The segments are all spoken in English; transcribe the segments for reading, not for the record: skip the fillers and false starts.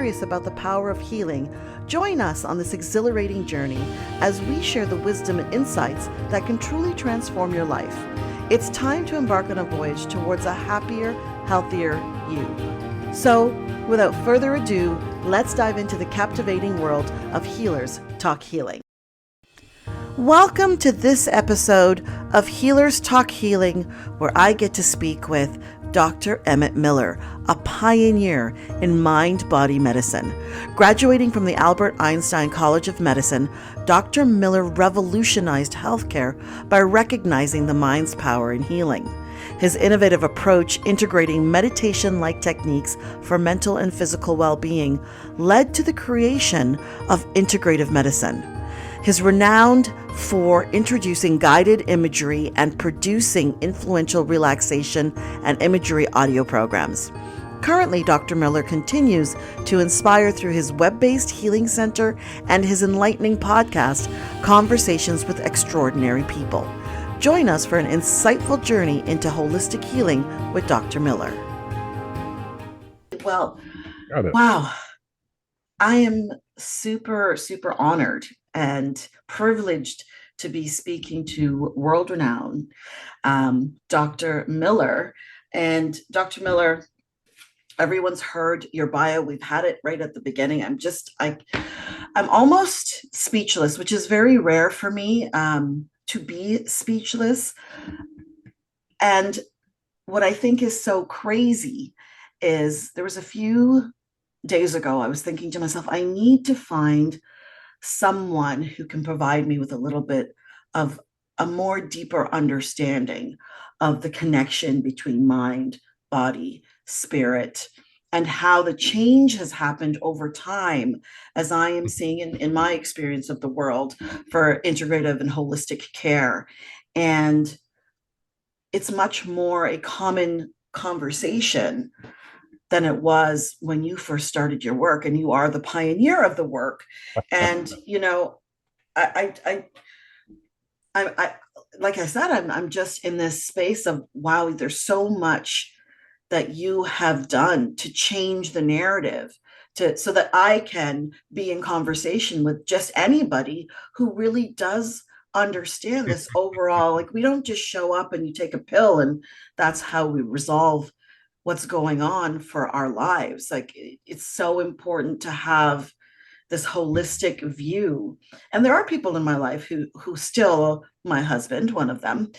Curious about the power of healing, join us on this exhilarating journey as we share the wisdom and insights that can truly transform your life. It's time to embark on a voyage towards a happier, healthier you. So, without further ado, let's dive into the captivating world of Healers Talk Healing. Welcome to this episode of Healers Talk Healing, where I get to speak with Dr. Emmett Miller, a pioneer in mind-body medicine. Graduating from the Albert Einstein College of Medicine, Dr. Miller revolutionized healthcare by recognizing the mind's power in healing. His innovative approach, integrating meditation-like techniques for mental and physical well-being, led to the creation of integrative medicine. His renowned for introducing guided imagery and producing influential relaxation and imagery audio programs. Currently, Dr. Miller continues to inspire through his web-based healing center and his enlightening podcast, Conversations with Extraordinary People. Join us for an insightful journey into holistic healing with Dr. Miller. Well, wow. I am super honored and privileged to be speaking to world-renowned Dr. Miller. And Dr. Miller, everyone's heard your bio. We've had it right at the beginning. I'm almost speechless, which is very rare for me to be speechless. And what I think is so crazy is there was a few days ago, I was thinking to myself, I need to find someone who can provide me with a little bit of a more deeper understanding of the connection between mind, body, spirit, and how the change has happened over time, as I am seeing in my experience of the world for integrative and holistic care. And it's much more a common conversation than it was when you first started your work, and you are the pioneer of the work. And I like I said, I'm just in this space of wow, there's so much that you have done to change the narrative, so that I can be in conversation with just anybody who really does understand this overall. Like, we don't just show up and you take a pill and that's how we resolve what's going on for our lives. Like, it's so important to have this holistic view. And there are people in my life who still, my husband, one of them,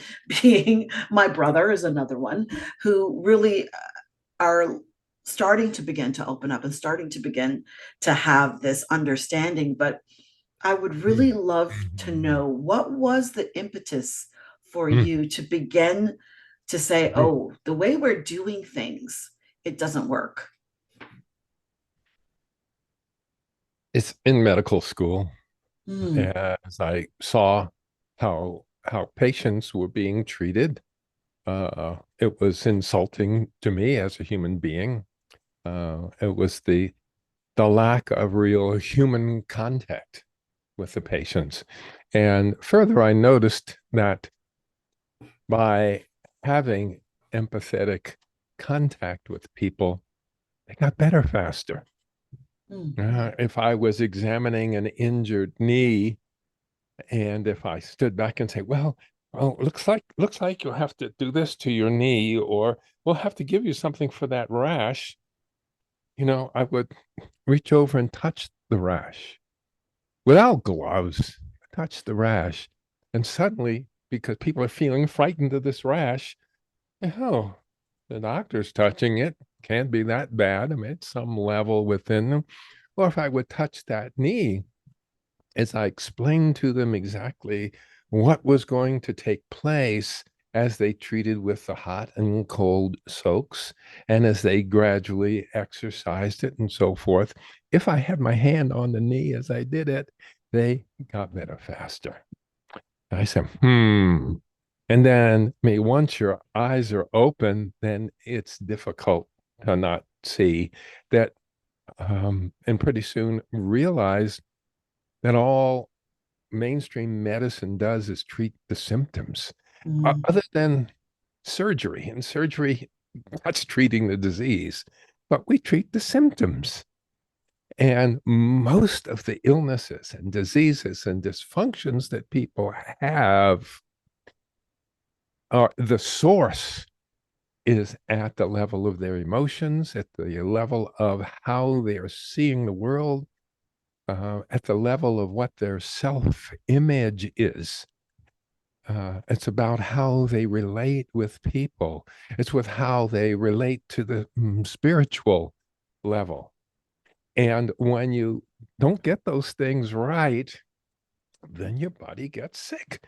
being my brother is another one, who really are starting to begin to open up and starting to begin to have this understanding. But I would really love to know, what was the impetus for you to begin to say, oh, the way we're doing things, it doesn't work? It's in medical school, as I saw how patients were being treated. It was insulting to me as a human being. It was the lack of real human contact with the patients. And further, I noticed that by having empathetic contact with people, they got better faster. If I was examining an injured knee, and if I stood back and say, well, looks like you'll have to do this to your knee, or we'll have to give you something for that rash, I would reach over and touch the rash without gloves, touch the rash. And suddenly, because people are feeling frightened of this rash, the doctor's touching it, can't be that bad. I mean, it's some level within them. Or if I would touch that knee, as I explained to them exactly what was going to take place as they treated with the hot and cold soaks, and as they gradually exercised it and so forth, if I had my hand on the knee as I did it, they got better faster. I said, And then, once your eyes are open, then it's difficult to not see that, and pretty soon realize that all mainstream medicine does is treat the symptoms, other than surgery. And surgery, that's treating the disease, but we treat the symptoms. And most of the illnesses and diseases and dysfunctions that people have are the source is at the level of their emotions, at the level of how they are seeing the world, at the level of what their self-image is. It's about how they relate with people. It's with how they relate to the spiritual level. And when you don't get those things right, then your body gets sick.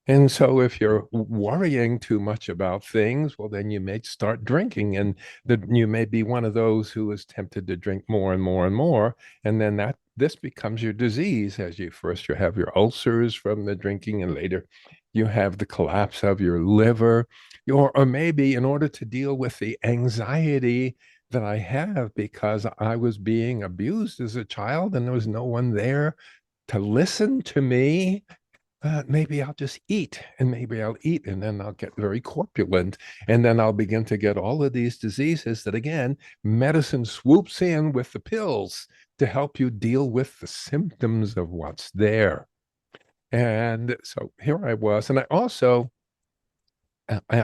And so if you're worrying too much about things, well, then you may start drinking, and you may be one of those who is tempted to drink more and more and more. And then this becomes your disease as you have your ulcers from the drinking, and later you have the collapse of your liver, or maybe in order to deal with the anxiety that I have because I was being abused as a child and there was no one there to listen to me, maybe I'll just eat, and maybe I'll eat and then I'll get very corpulent, and then I'll begin to get all of these diseases that, again, medicine swoops in with the pills to help you deal with the symptoms of what's there. And so here I was, and I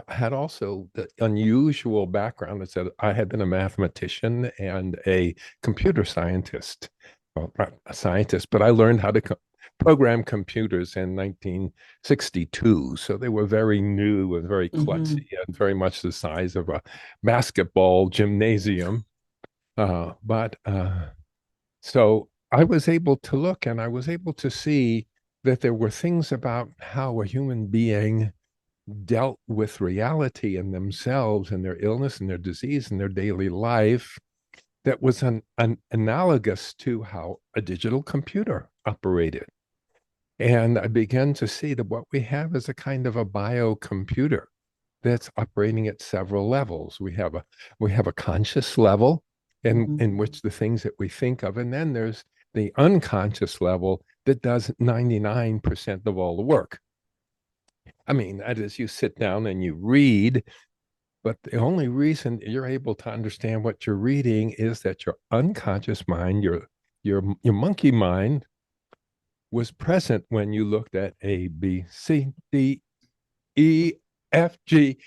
had also the unusual background that said I had been a mathematician and a computer scientist. Well, not a scientist, but I learned how to program computers in 1962. So they were very new and very klutzy and very much the size of a basketball gymnasium. So I was able to look and I was able to see that there were things about how a human being dealt with reality and themselves and their illness and their disease and their daily life that was an analogous to how a digital computer operated. And I began to see that what we have is a kind of a biocomputer that's operating at several levels. We have a conscious level in which the things that we think of, and then there's the unconscious level that does 99% of all the work. I mean, that is, you sit down and you read, but the only reason you're able to understand what you're reading is that your unconscious mind, your monkey mind, was present when you looked at A, B, C, D, E, F, G,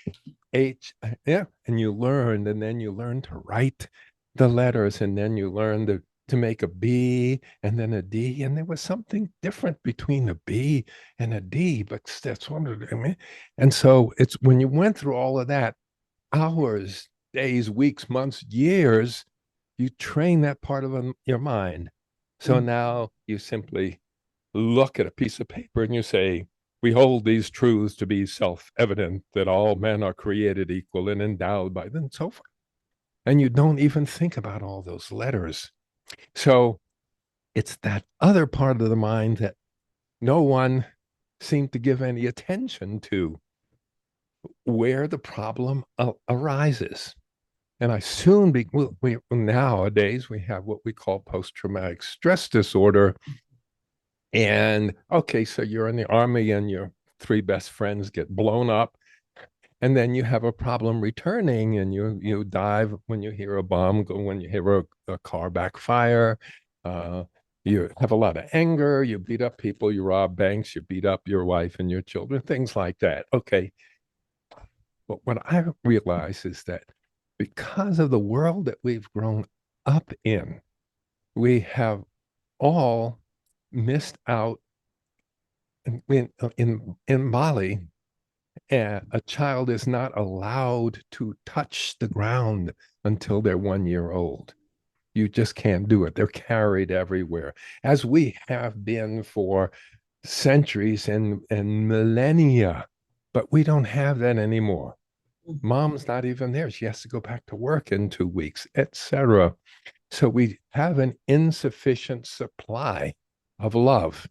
H, yeah, and you learned, and then you learned to write the letters, and then you learned to make a B and then a D, and there was something different between a B and a D, but that's what I mean. And so it's when you went through all of that, hours, days, weeks, months, years, you train that part of your mind. So now you simply look at a piece of paper and you say, we hold these truths to be self-evident, that all men are created equal and endowed by them, and so forth. And you don't even think about all those letters. So it's that other part of the mind that no one seemed to give any attention to, where the problem arises. And I soon nowadays we have what we call post-traumatic stress disorder. And okay, so you're in the army and your three best friends get blown up, and then you have a problem returning, and you dive when you hear a bomb go, when you hear a car backfire. You have a lot of anger, you beat up people, you rob banks, you beat up your wife and your children, things like that. Okay. But what I realize is that because of the world that we've grown up in, we have all missed out. In Mali, a child is not allowed to touch the ground until they're 1 year old. You just can't do it. They're carried everywhere, as we have been for centuries and millennia. But we don't have that anymore. Mom's not even there. She has to go back to work in 2 weeks, etc. So we have an insufficient supply of love.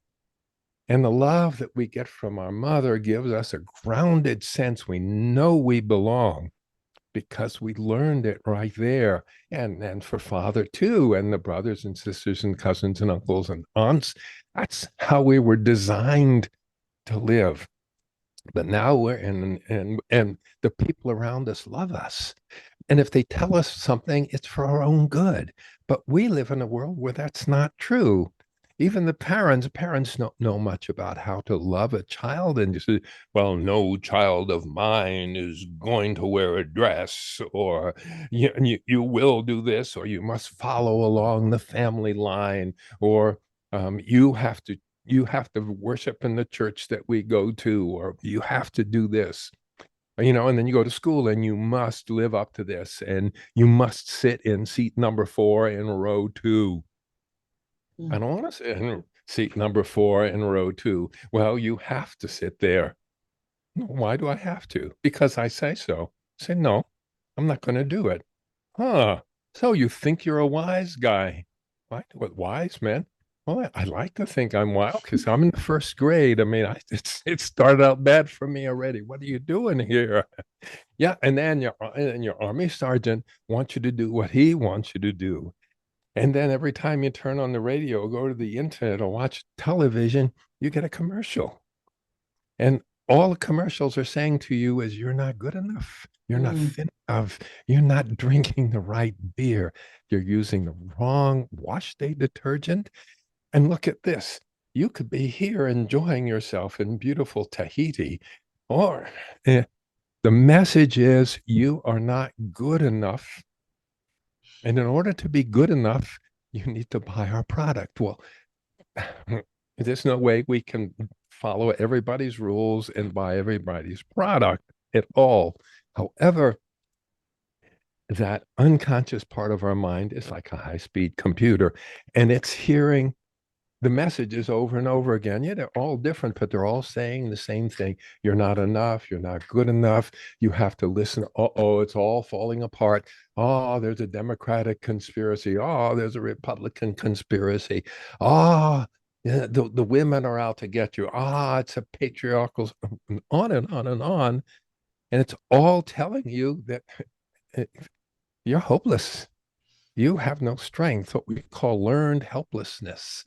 And the love that we get from our mother gives us a grounded sense we know we belong because we learned it right there. And for father too, and the brothers and sisters and cousins and uncles and aunts, that's how we were designed to live. But now we're and the people around us love us, And if they tell us something, it's for our own good. But we live in a world where that's not true. Even the parents don't know much about how to love a child. And you say, well, no child of mine is going to wear a dress, or you will do this, or you must follow along the family line, or you have to worship in the church that we go to, or you have to do this, and then you go to school and you must live up to this, and you must sit in seat number 4 in row 2. I don't want to sit in seat number 4 in row 2. Well, you have to sit there. Why do I have to? Because I say so. Say, no, I'm not going to do it. Huh. So you think you're a wise guy? What wise, man? Well, I like to think I'm wild because I'm in the first grade. I mean, it started out bad for me already. What are you doing here? Yeah, and then your army sergeant wants you to do what he wants you to do. And then every time you turn on the radio or go to the internet or watch television, you get a commercial. And all the commercials are saying to you is you're not good enough. You're not thin enough. You're not drinking the right beer. You're using the wrong wash day detergent. And look at this. You could be here enjoying yourself in beautiful Tahiti, or the message is you are not good enough. And in order to be good enough, you need to buy our product. Well, there's no way we can follow everybody's rules and buy everybody's product at all. However, that unconscious part of our mind is like a high-speed computer, and it's hearing the messages over and over again. Yeah, they're all different, but they're all saying the same thing. You're not enough. You're not good enough. You have to listen. Oh, it's all falling apart. Oh, there's a Democratic conspiracy. Oh, there's a Republican conspiracy. Oh, yeah, the women are out to get you. Ah, it's a patriarchal, on and on and on. And it's all telling you that you're hopeless. You have no strength, what we call learned helplessness.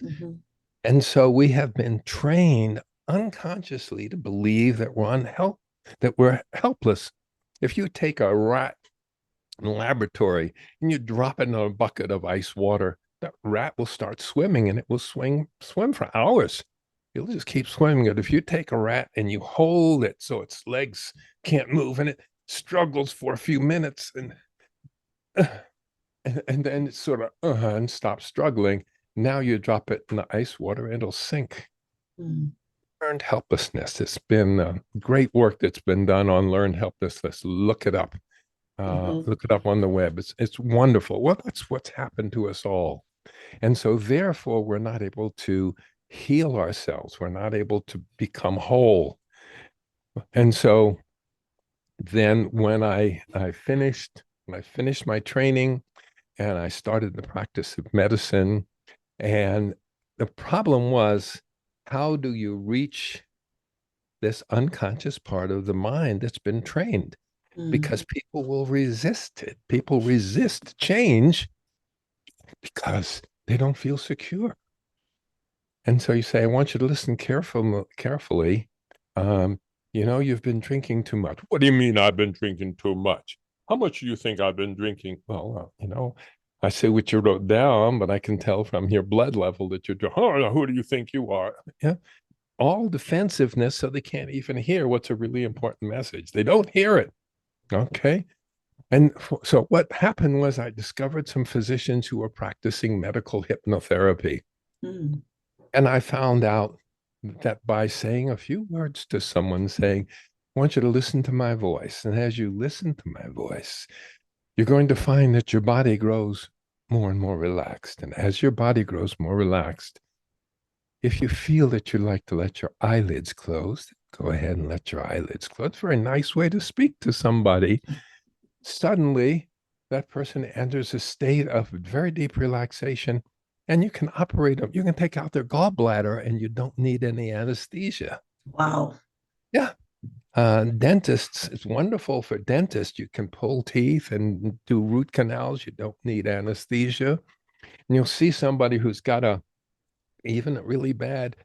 And so we have been trained unconsciously to believe that we're helpless. If you take a rat in a laboratory and you drop it in a bucket of ice water, that rat will start swimming, and it will swim for hours. It'll just keep swimming. But if you take a rat and you hold it so its legs can't move, and it struggles for a few minutes, and then it sort of and stops struggling. Now you drop it in the ice water and it'll sink. Learned helplessness. It's been great work that's been done on learned helplessness. Look it up. Look it up on the web. It's wonderful. Well, that's what's happened to us all. And so therefore, we're not able to heal ourselves. We're not able to become whole. And so then when I finished my training, and I started the practice of medicine. And the problem was, how do you reach this unconscious part of the mind that's been trained? Because people will resist it. People resist change because they don't feel secure. And so you say, I want you to listen carefully. You've been drinking too much. What do you mean I've been drinking too much? How much do you think I've been drinking? Well, I say what you wrote down, but I can tell from your blood level that you're doing. Oh, who do you think you are? Yeah. All defensiveness, so they can't even hear what's a really important message. They don't hear it. Okay. And so what happened was I discovered some physicians who were practicing medical hypnotherapy. And I found out that by saying a few words to someone, saying, I want you to listen to my voice. And as you listen to my voice, you're going to find that your body grows more and more relaxed. And as your body grows more relaxed, if you feel that you like to let your eyelids close, go ahead and let your eyelids close. It's a very nice way to speak to somebody. Suddenly, that person enters a state of very deep relaxation, and you can operate them. You can take out their gallbladder, and you don't need any anesthesia. Wow. Yeah. Dentists, it's wonderful for dentists. You can pull teeth and do root canals. You don't need anesthesia. And you'll see somebody who's got even a really bad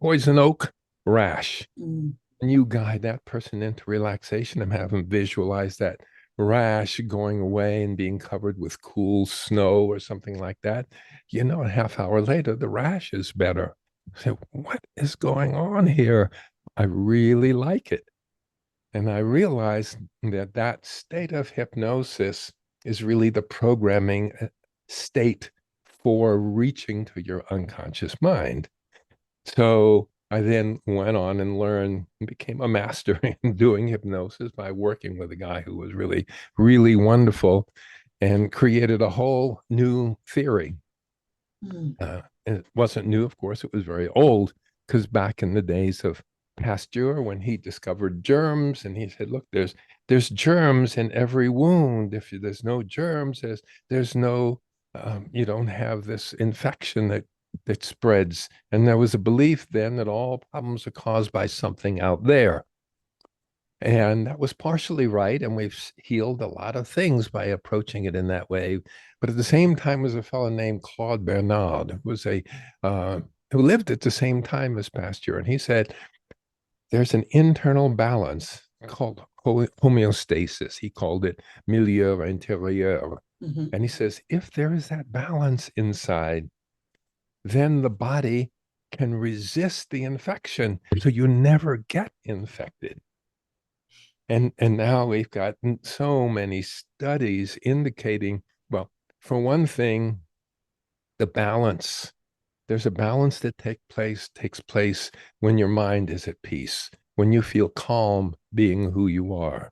poison oak rash. And you guide that person into relaxation and have them visualize that rash going away and being covered with cool snow or something like that. A half hour later, the rash is better. So what is going on here? I really like it. And I realized that that state of hypnosis is really the programming state for reaching to your unconscious mind. So I then went on and learned and became a master in doing hypnosis by working with a guy who was really, really wonderful and created a whole new theory. And it wasn't new, of course, it was very old because back in the days of Pasteur, when he discovered germs, and he said, "Look, there's germs in every wound. If there's no germs, there's no you don't have this infection that spreads." And there was a belief then that all problems are caused by something out there. And that was partially right. And we've healed a lot of things by approaching it in that way. But at the same time, was a fellow named Claude Bernard, who lived at the same time as Pasteur. And he said, there's an internal balance called homeostasis. He called it milieu intérieur. And he says, if there is that balance inside, then the body can resist the infection. So you never get infected. And now we've got so many studies indicating, well, for one thing, the balance. There's a balance that takes place when your mind is at peace, when you feel calm being who you are,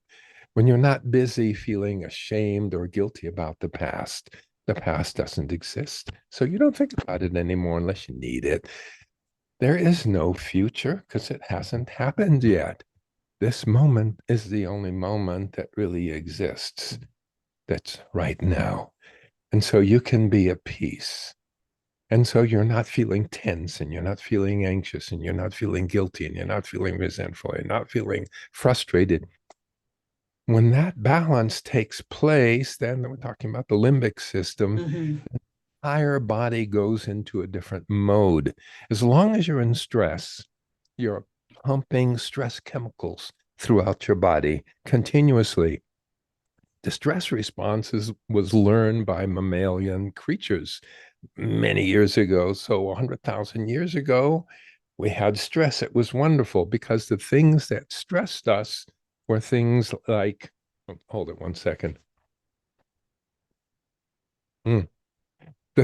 when you're not busy feeling ashamed or guilty about the past. The past doesn't exist. So you don't think about it anymore unless you need it. There is no future because it hasn't happened yet. This moment is the only moment that really exists. That's right now. And so you can be at peace. And so you're not feeling tense and you're not feeling anxious and you're not feeling guilty and you're not feeling resentful and you're not feeling frustrated. When that balance takes place, then we're talking about the limbic system. The entire body goes into a different mode. As long as you're in stress, you're pumping stress chemicals throughout your body continuously. The stress responses was learned by mammalian creatures many years ago. So 100,000 years ago, we had stress. It was wonderful because the things that stressed us were things like, hold it one second. The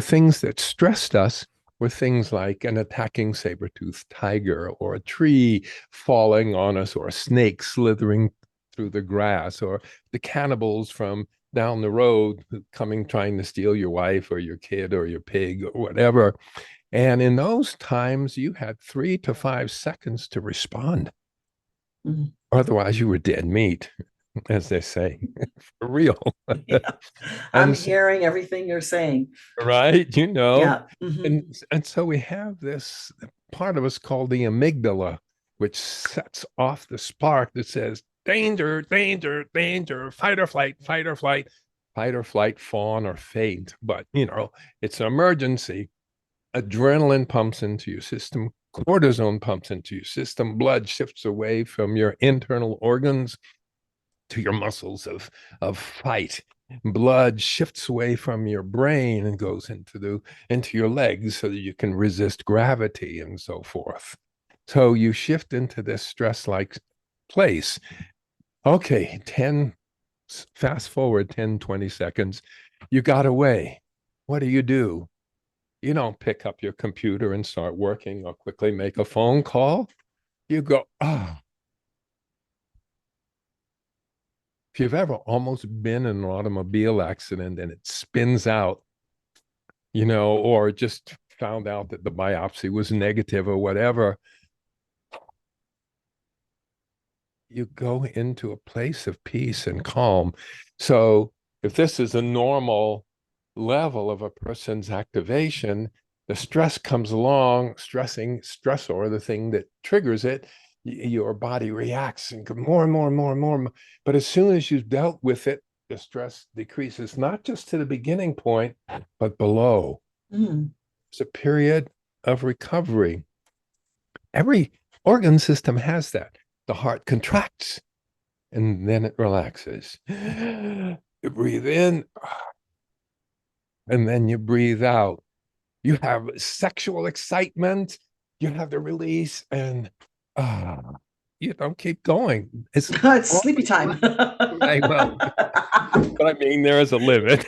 things that stressed us were things like an attacking saber-toothed tiger or a tree falling on us or a snake slithering through the grass or the cannibals from down the road coming trying to steal your wife or your kid or your pig or whatever. And in those times, you had 3 to 5 seconds to respond. Otherwise, you were dead meat, as they say, for real. Yeah. I'm So, hearing everything you're saying. right? Yeah. And so we have this part of us called the amygdala, which sets off the spark that says, danger, danger, danger, fight or flight, fight or flight, fawn or faint. But, it's an emergency. Adrenaline pumps into your system, cortisone pumps into your system, blood shifts away from your internal organs to your muscles of fight. Blood shifts away from your brain and goes into your legs so that you can resist gravity and so forth. So you shift into this stress-like place. Okay, fast forward 10, 20 seconds. You got away. What do? You don't pick up your computer and start working or quickly make a phone call. You go, if you've ever almost been in an automobile accident and it spins out, or just found out that the biopsy was negative or whatever, you go into a place of peace and calm. So if this is a normal level of a person's activation, the stress comes along, stressor, the thing that triggers it, your body reacts and more and more and more and more. But as soon as you've dealt with it, the stress decreases, not just to the beginning point, but below. It's a period of recovery. Every organ system has that. The heart contracts and then it relaxes. You breathe in, and then you breathe out. You have sexual excitement, you have the release, and uh, you don't keep going. It's It's sleepy time. right. Well, but I mean, there is a limit.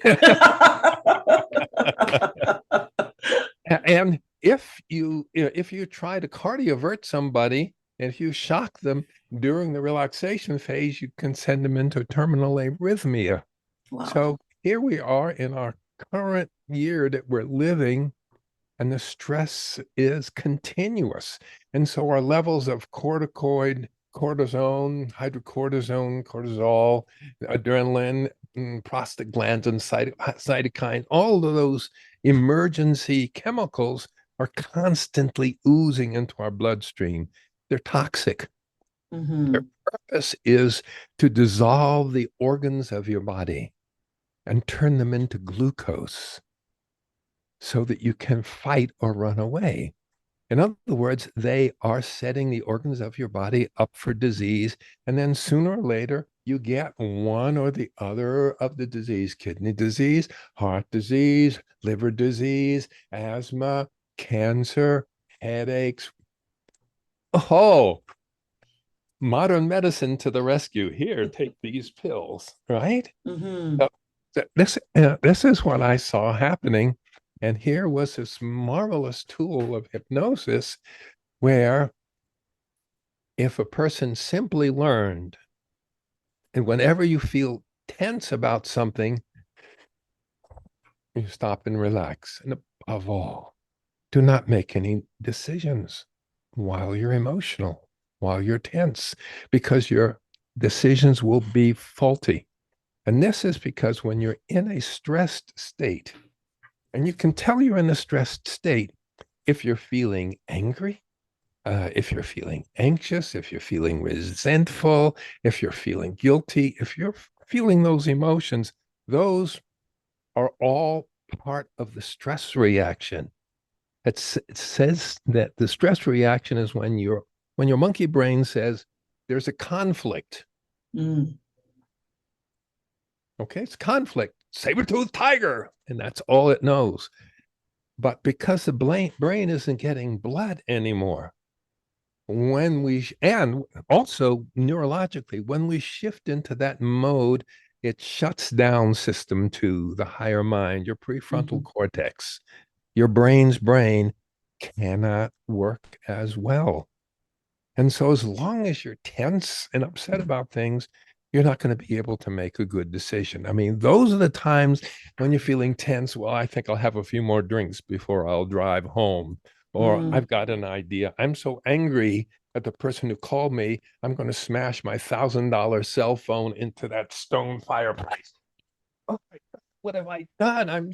And if you try to cardiovert somebody, and if you shock them during the relaxation phase, you can send them into terminal arrhythmia. Wow. So here we are in our current year that we're living, and the stress is continuous. And so our levels of cortisone, hydrocortisone, cortisol, adrenaline, prostaglandin, cytokine, all of those emergency chemicals are constantly oozing into our bloodstream. They're toxic. Their Mm-hmm. purpose is to dissolve the organs of your body and turn them into glucose so that you can fight or run away. In other words, they are setting the organs of your body up for disease. And then sooner or later, you get one or the other of the disease: kidney disease, heart disease, liver disease, asthma, cancer, headaches. Oh, modern medicine to the rescue. Here, take these pills, right? Mm-hmm. So this is what I saw happening. And here was this marvelous tool of hypnosis where if a person simply learned, and whenever you feel tense about something, you stop and relax. And above all, do not make any decisions while you're emotional, while you're tense, because your decisions will be faulty. And this is because when you're in a stressed state, and you can tell you're in a stressed state if you're feeling angry, if you're feeling anxious, if you're feeling resentful, if you're feeling guilty, if you're feeling those emotions, those are all part of the stress reaction. It says that the stress reaction is when your monkey brain says there's a conflict. Mm. Okay, it's conflict, saber-toothed tiger, and that's all it knows. But because the brain isn't getting blood anymore, and also neurologically, when we shift into that mode, it shuts down system to the higher mind, your prefrontal Mm-hmm. cortex. Your brain's brain cannot work as well. And so, as long as you're tense and upset about things, you're not going to be able to make a good decision. I mean, those are the times when you're feeling tense. Well, I think I'll have a few more drinks before I'll drive home. Or Mm. I've got an idea. I'm so angry at the person who called me, I'm going to smash my $1,000 cell phone into that stone fireplace. Oh my God, what have I done?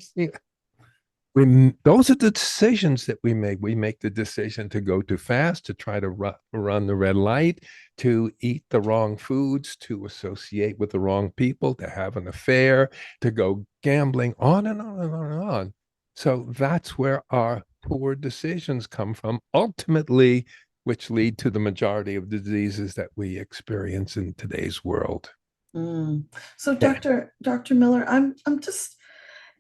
Those are the decisions that we make. We make the decision to go too fast, to try to run the red light, to eat the wrong foods, to associate with the wrong people, to have an affair, to go gambling, on and on and on and on. So that's where our poor decisions come from, ultimately, which lead to the majority of the diseases that we experience in today's world. Mm. So, Yeah. Dr. Miller, I'm just,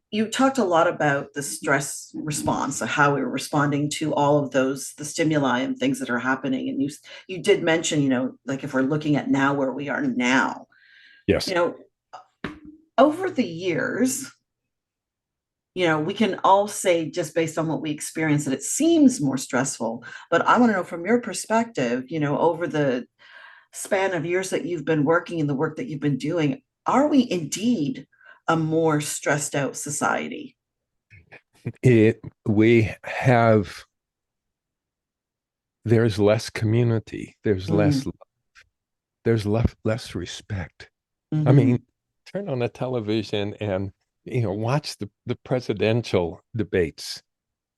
you talked a lot about the stress response, so how we're responding to all of those, the stimuli and things that are happening. And you did mention, like if we're looking at now where we are now, you Yes. know, over the years, we can all say just based on what we experience that it seems more stressful. But I want to know from your perspective, over the span of years that you've been working and the work that you've been doing, are we indeed a more stressed out society? We have there's less community, Mm, there's less respect. I hmm. mean, turn on the television and watch the presidential debates.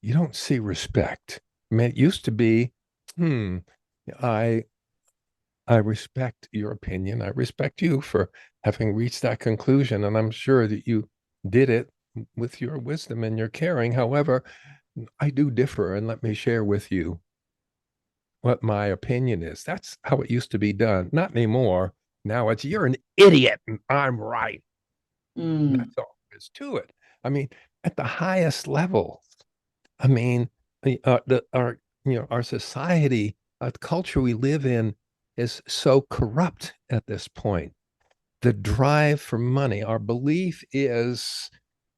You don't see respect. I mean, it used to be, hmm, I I respect your opinion. I respect you for having reached that conclusion, and I'm sure that you did it with your wisdom and your caring. However, I do differ, and let me share with you what my opinion is. That's how it used to be done. Not anymore. Now it's you're an idiot and I'm right. Mm, That's all there is to it. I mean, at the highest level, I mean, our our society, the culture we live in is so corrupt at this point. The drive for money, our belief is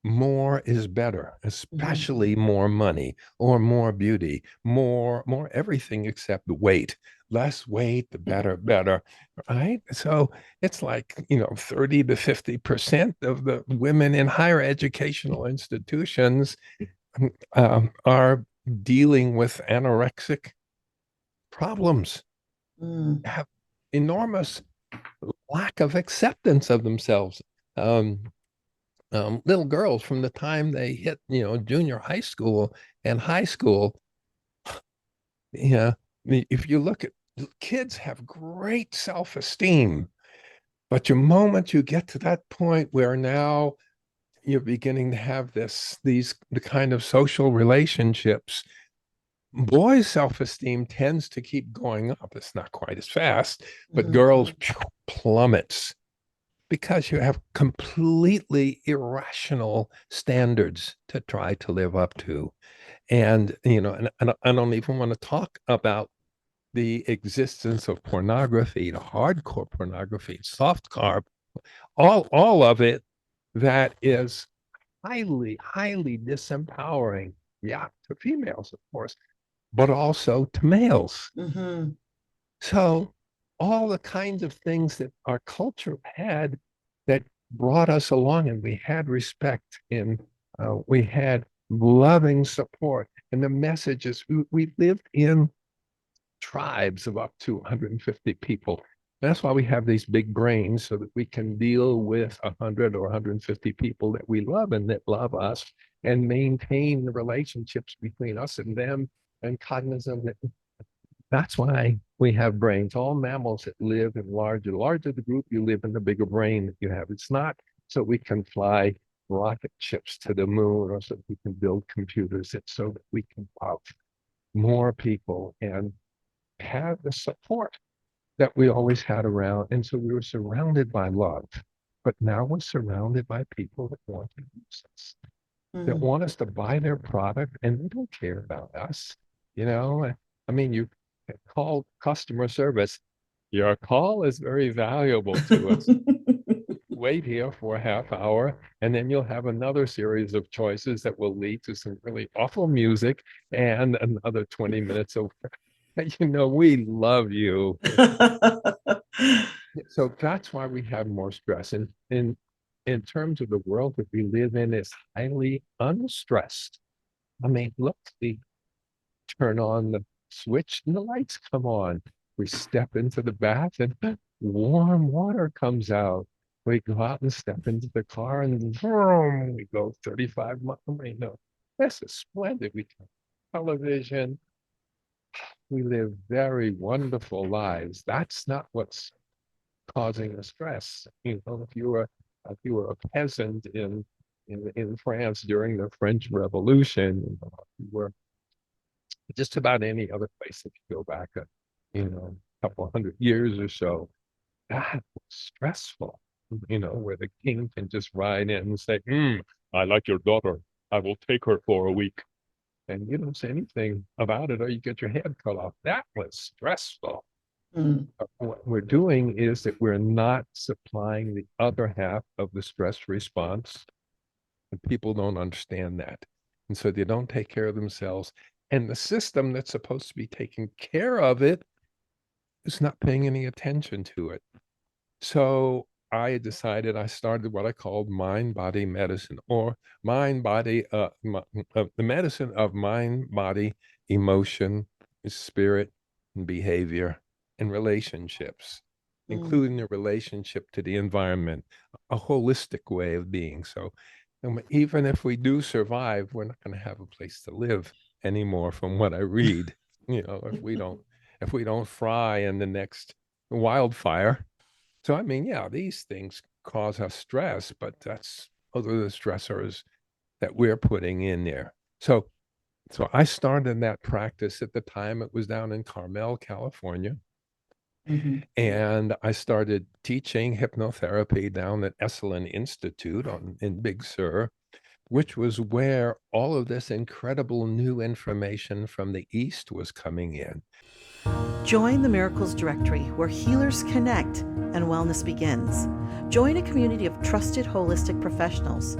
more is better, mhm, especially more money or more beauty, more everything except the weight. Less weight, the better, right? So it's like, 30 to 50% of the women in higher educational institutions are dealing with anorexic problems, mm, have enormous lack of acceptance of themselves. Um, Little girls from the time they hit, junior high school and high school, yeah, if you look at kids have great self-esteem, but the moment you get to that point where now you're beginning to have the kind of social relationships, boys' self-esteem tends to keep going up. It's not quite as fast, but mhm, girls plummets because you have completely irrational standards to try to live up to. And, and I don't even want to talk about the existence of pornography, the hardcore pornography, soft carb, all of it that is highly disempowering. Yeah, to females, of course, but also to males. mhm, So all the kinds of things that our culture had that brought us along, and we had respect, and we had loving support, and the messages we lived in tribes of up to 150 people. That's why we have these big brains so that we can deal with 100 or 150 people that we love and that love us and maintain the relationships between us and them and cognizant that that's why we have brains. All mammals that live in the larger the group you live in, the bigger brain that you have. It's not so we can fly rocket ships to the moon or so we can build computers. It's so that we can love more people and have the support that we always had around. And so we were surrounded by love. But now we're surrounded by people that want to use us, that mm. want us to buy their product and they don't care about us. I mean, you call customer service. Your call is very valuable to us. Wait here for a half hour, and then you'll have another series of choices that will lead to some really awful music and another 20 minutes of, we love you. So that's why we have more stress. And in terms of the world that we live in, is highly unstressed. I mean, look, we turn on the switch and the lights come on. We step into the bath and warm water comes out. We go out and step into the car and vroom, we go 35 miles. This is splendid. We can television. We live very wonderful lives. That's not what's causing the stress. If you were a peasant in France during the French Revolution, you were just about any other place if you go back a couple of hundred years or so, that was stressful, where the king can just ride in and say, I like your daughter. I will take her for a week. And you don't say anything about it or you get your head cut off. That was stressful. Mm, What we're doing is that we're not supplying the other half of the stress response. And people don't understand that. And so they don't take care of themselves. And the system that's supposed to be taking care of it is not paying any attention to it. So I decided I started what I called mind body medicine, or mind body, the medicine of mind, body, emotion, spirit, and behavior, and relationships, mm, including the relationship to the environment, a holistic way of being. So even if we do survive, we're not going to have a place to live anymore, from what I read. If we don't fry in the next wildfire. So, I mean, yeah, these things cause us stress, but that's other the stressors that we're putting in there. So I started that practice at the time. It was down in Carmel, California. Mhm. And I started teaching hypnotherapy down at Esalen Institute in Big Sur, which was where all of this incredible new information from the East was coming in. Join the Miracles Directory, where healers connect and wellness begins. Join a community of trusted holistic professionals,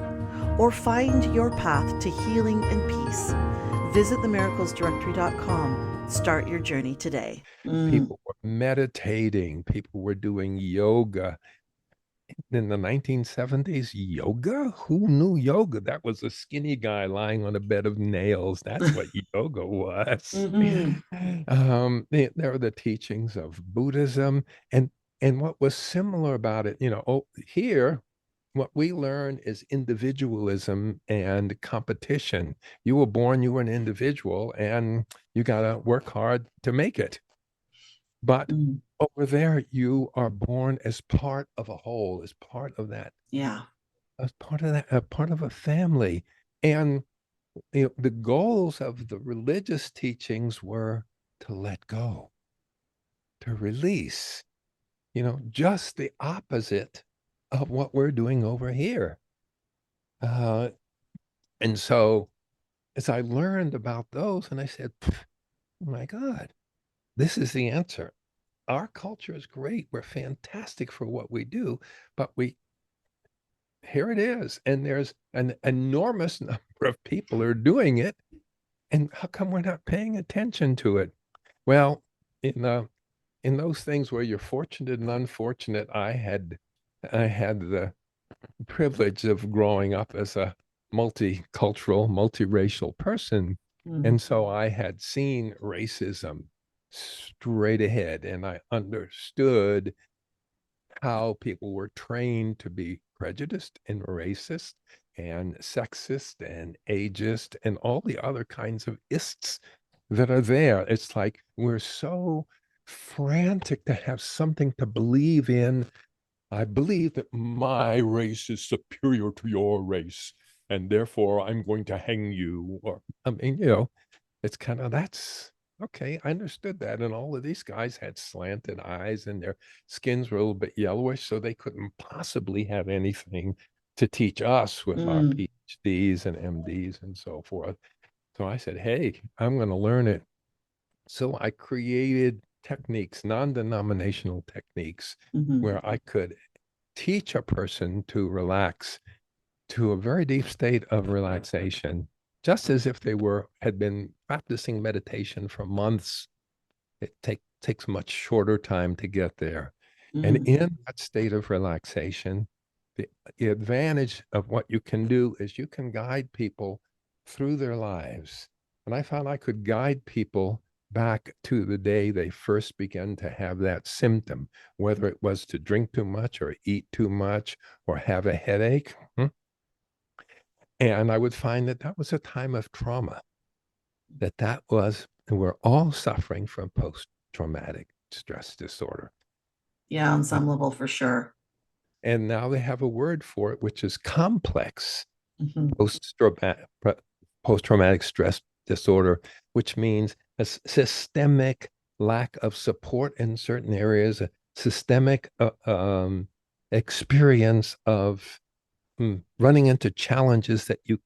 or find your path to healing and peace. Visit themiraclesdirectory.com. Start your journey today. People were meditating, people were doing yoga. In the 1970s, yoga? Who knew yoga? That was a skinny guy lying on a bed of nails. That's what yoga was. Mhm. There are the teachings of Buddhism, and what was similar about it, here, what we learn is individualism and competition. You were born, you were an individual, and you got to work hard to make it. But Mm. over there, you are born as part of a whole, as part of that, Yeah. part of a family. And the goals of the religious teachings were to let go, to release, just the opposite of what we're doing over here. Uh, and so as I learned about those, and I said, oh my God, this is the answer. Our culture is great. We're fantastic for what we do, but here it is. And there's an enormous number of people who are doing it. And how come we're not paying attention to it? Well, in those things where you're fortunate and unfortunate, I had the privilege of growing up as a multicultural, multiracial person. Mm. And so I had seen racism straight ahead, and I understood how people were trained to be prejudiced and racist and sexist and ageist and all the other kinds of ists that are there. It's like we're so frantic to have something to believe in. I believe that my race is superior to your race, and therefore I'm going to hang you. Or, I mean, it's kind of that's okay. I understood that. And all of these guys had slanted eyes and their skins were a little bit yellowish, so they couldn't possibly have anything to teach us with our Mm. PhDs and MDs and so forth. So I said, hey, I'm going to learn it. So I created techniques, non-denominational techniques, Mhm. where I could teach a person to relax to a very deep state of relaxation, just as if they had been practicing meditation for months. It takes much shorter time to get there. And Mm. in that state of relaxation, the advantage of what you can do is you can guide people through their lives. And I found I could guide people back to the day they first began to have that symptom, whether it was to drink too much or eat too much or have a headache. And I would find that that was a time of trauma, that was, and we're all suffering from post-traumatic stress disorder. Yeah, on Uh, some level for sure. And now they have a word for it, which is complex Mhm. post-traumatic, post-traumatic stress disorder, which means a systemic lack of support in certain areas, a systemic experience of running into challenges that you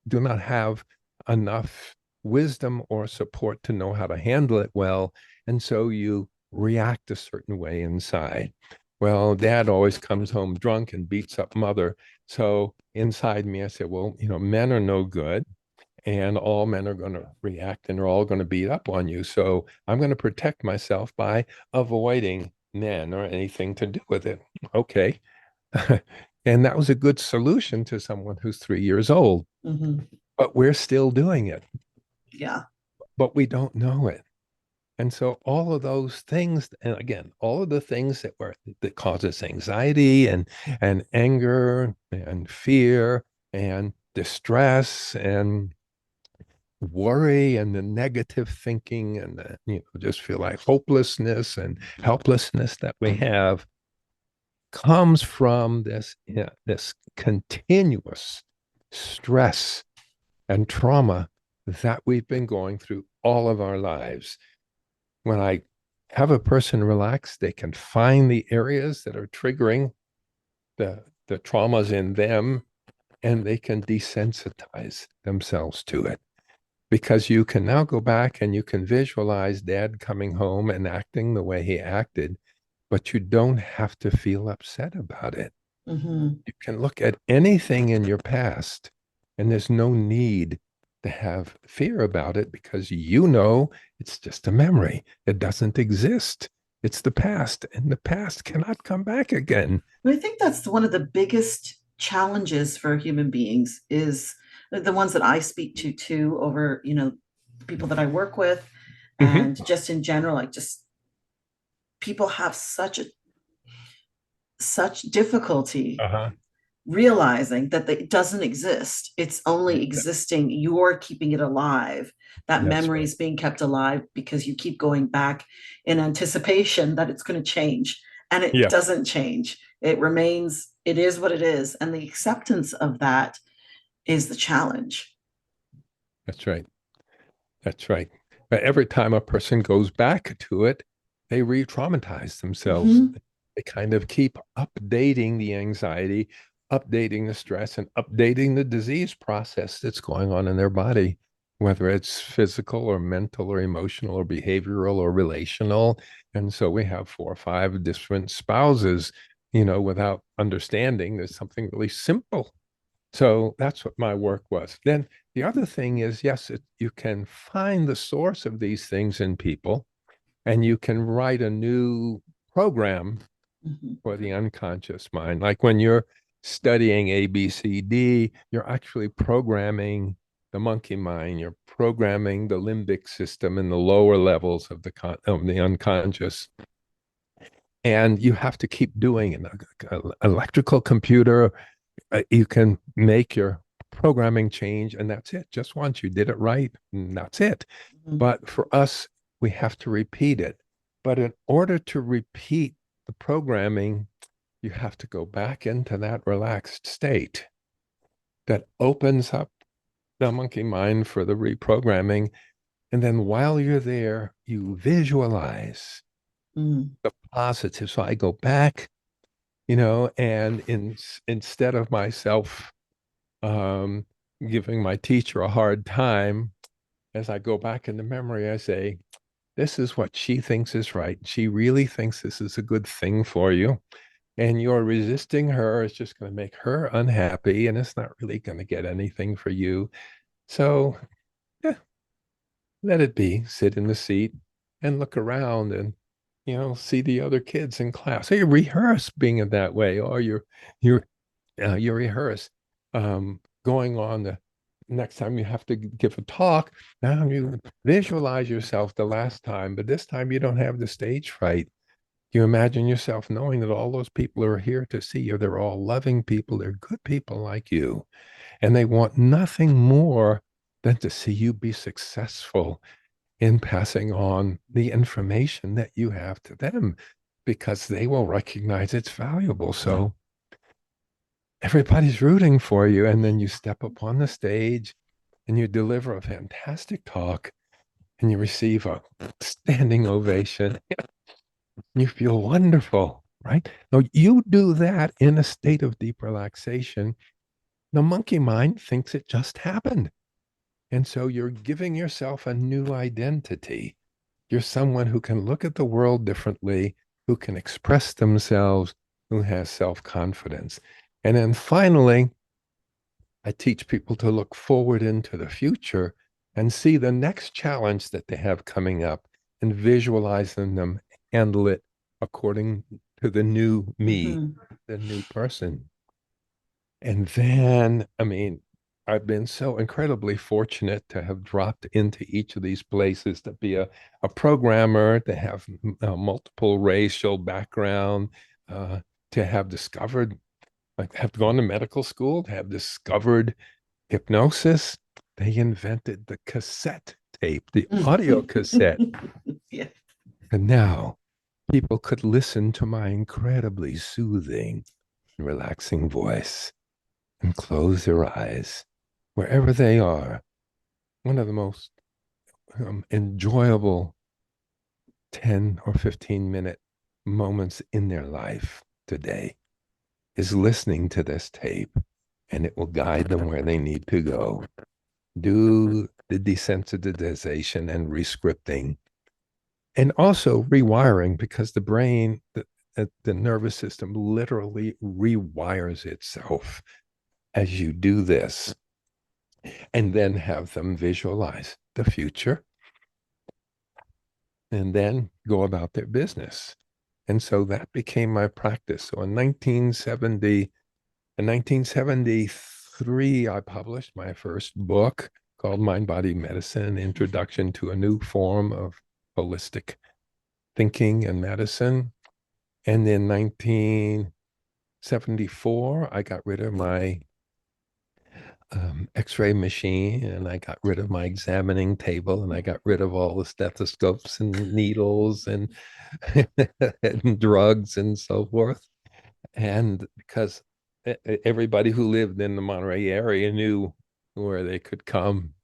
do not have enough wisdom or support to know how to handle it well. And so you react a certain way inside. Well, dad always comes home drunk and beats up mother. So inside me, I said, well, men are no good and all men are going to react and they're all going to beat up on you. So I'm going to protect myself by avoiding men or anything to do with it. Okay. And that was a good solution to someone who's 3 years old, Mhm. but we're still doing it, Yeah. but we don't know it. And so all of those things, and again, all of the things that cause us anxiety and anger and fear and distress and worry and the negative thinking and the, just feel like hopelessness and helplessness that we have comes from this continuous stress and trauma that we've been going through all of our lives. When I have a person relax, they can find the areas that are triggering the traumas in them, and they can desensitize themselves to it. Because you can now go back and you can visualize dad coming home and acting the way he acted, but you don't have to feel upset about it. Hmm. You can look at anything in your past, and there's no need to have fear about it because you know it's just a memory. It doesn't exist. It's the past, and the past cannot come back again. I think that's one of the biggest challenges for human beings is the ones that I speak to too over, people that I work with Mhm. and just in general, like just people have such difficulty Uh-huh. realizing that it doesn't exist. It's only existing. You're keeping it alive. That That's memory right. is being kept alive because you keep going back in anticipation that it's going to change. And it Yeah, doesn't change. It remains, it is what it is. And the acceptance of that is the challenge. that's right. That's right. But every time a person goes back to it, they re-traumatize themselves. Mm-hmm. They kind of keep updating the anxiety, updating the stress, and updating the disease process that's going on in their body, whether it's physical or mental or emotional or behavioral or relational. And so we have 4 or 5 different spouses, without understanding there's something really simple. So that's what my work was. Then the other thing is, yes, you can find the source of these things in people, and you can write a new program Mm-hmm. for the unconscious mind. Like when you're studying ABCD, you're actually programming the monkey mind. You're programming the limbic system in the lower levels of the unconscious. And you have to keep doing it. An electrical computer, you can make your programming change, and that's it. Just once you did it right, and that's it. Mm-hmm. But for us, we have to repeat it. But in order to repeat the programming, you have to go back into that relaxed state that opens up the monkey mind for the reprogramming. And then while you're there, you visualize Mm-hmm. the positive. So I go back, and instead of myself um, giving my teacher a hard time, as I go back into memory, I say, this is what she thinks is right. She really thinks this is a good thing for you. And you're resisting her. It's just going to make her unhappy, and it's not really going to get anything for you. So, yeah, let it be. Sit in the seat and look around and, see the other kids in class. So you rehearse being in that way, or you rehearse going on the next time you have to give a talk. Now you visualize yourself the last time, but this time you don't have the stage fright. You imagine yourself knowing that all those people are here to see you. They're all loving people. They're good people like you. And they want nothing more than to see you be successful in passing on the information that you have to them because they will recognize it's valuable. So everybody's rooting for you. And then you step up on the stage and you deliver a fantastic talk and you receive a standing ovation. You feel wonderful, right? Now, you do that in a state of deep relaxation. The monkey mind thinks it just happened. And so you're giving yourself a new identity. You're someone who can look at the world differently, who can express themselves, who has self confidence. And then finally, I teach people to look forward into the future and see the next challenge that they have coming up and visualizing them, handle it according to the new me, Mm-hmm. the new person. And then, I mean, I've been so incredibly fortunate to have dropped into each of these places to be a programmer, to have multiple racial background, uh, to have discovered, like, have gone to medical school, to have discovered hypnosis. They invented the cassette tape, the audio cassette. Yeah. And now people could listen to my incredibly soothing and relaxing voice and close their eyes wherever they are. One of the most enjoyable 10 or 15-minute moments in their life today is listening to this tape, and it will guide them where they need to go. Do the desensitization and rescripting, and also rewiring, because the brain, the nervous system literally rewires itself as you do this, and then have them visualize the future and then go about their business. And so that became my practice. So in 1973, I published my first book called Mind Body Medicine: Introduction to a New Form of Holistic Thinking and Medicine. And in 1974, I got rid of my x-ray machine, and I got rid of my examining table, and I got rid of all the stethoscopes and needles and, and drugs and so forth. And because everybody who lived in the Monterey area knew where they could come.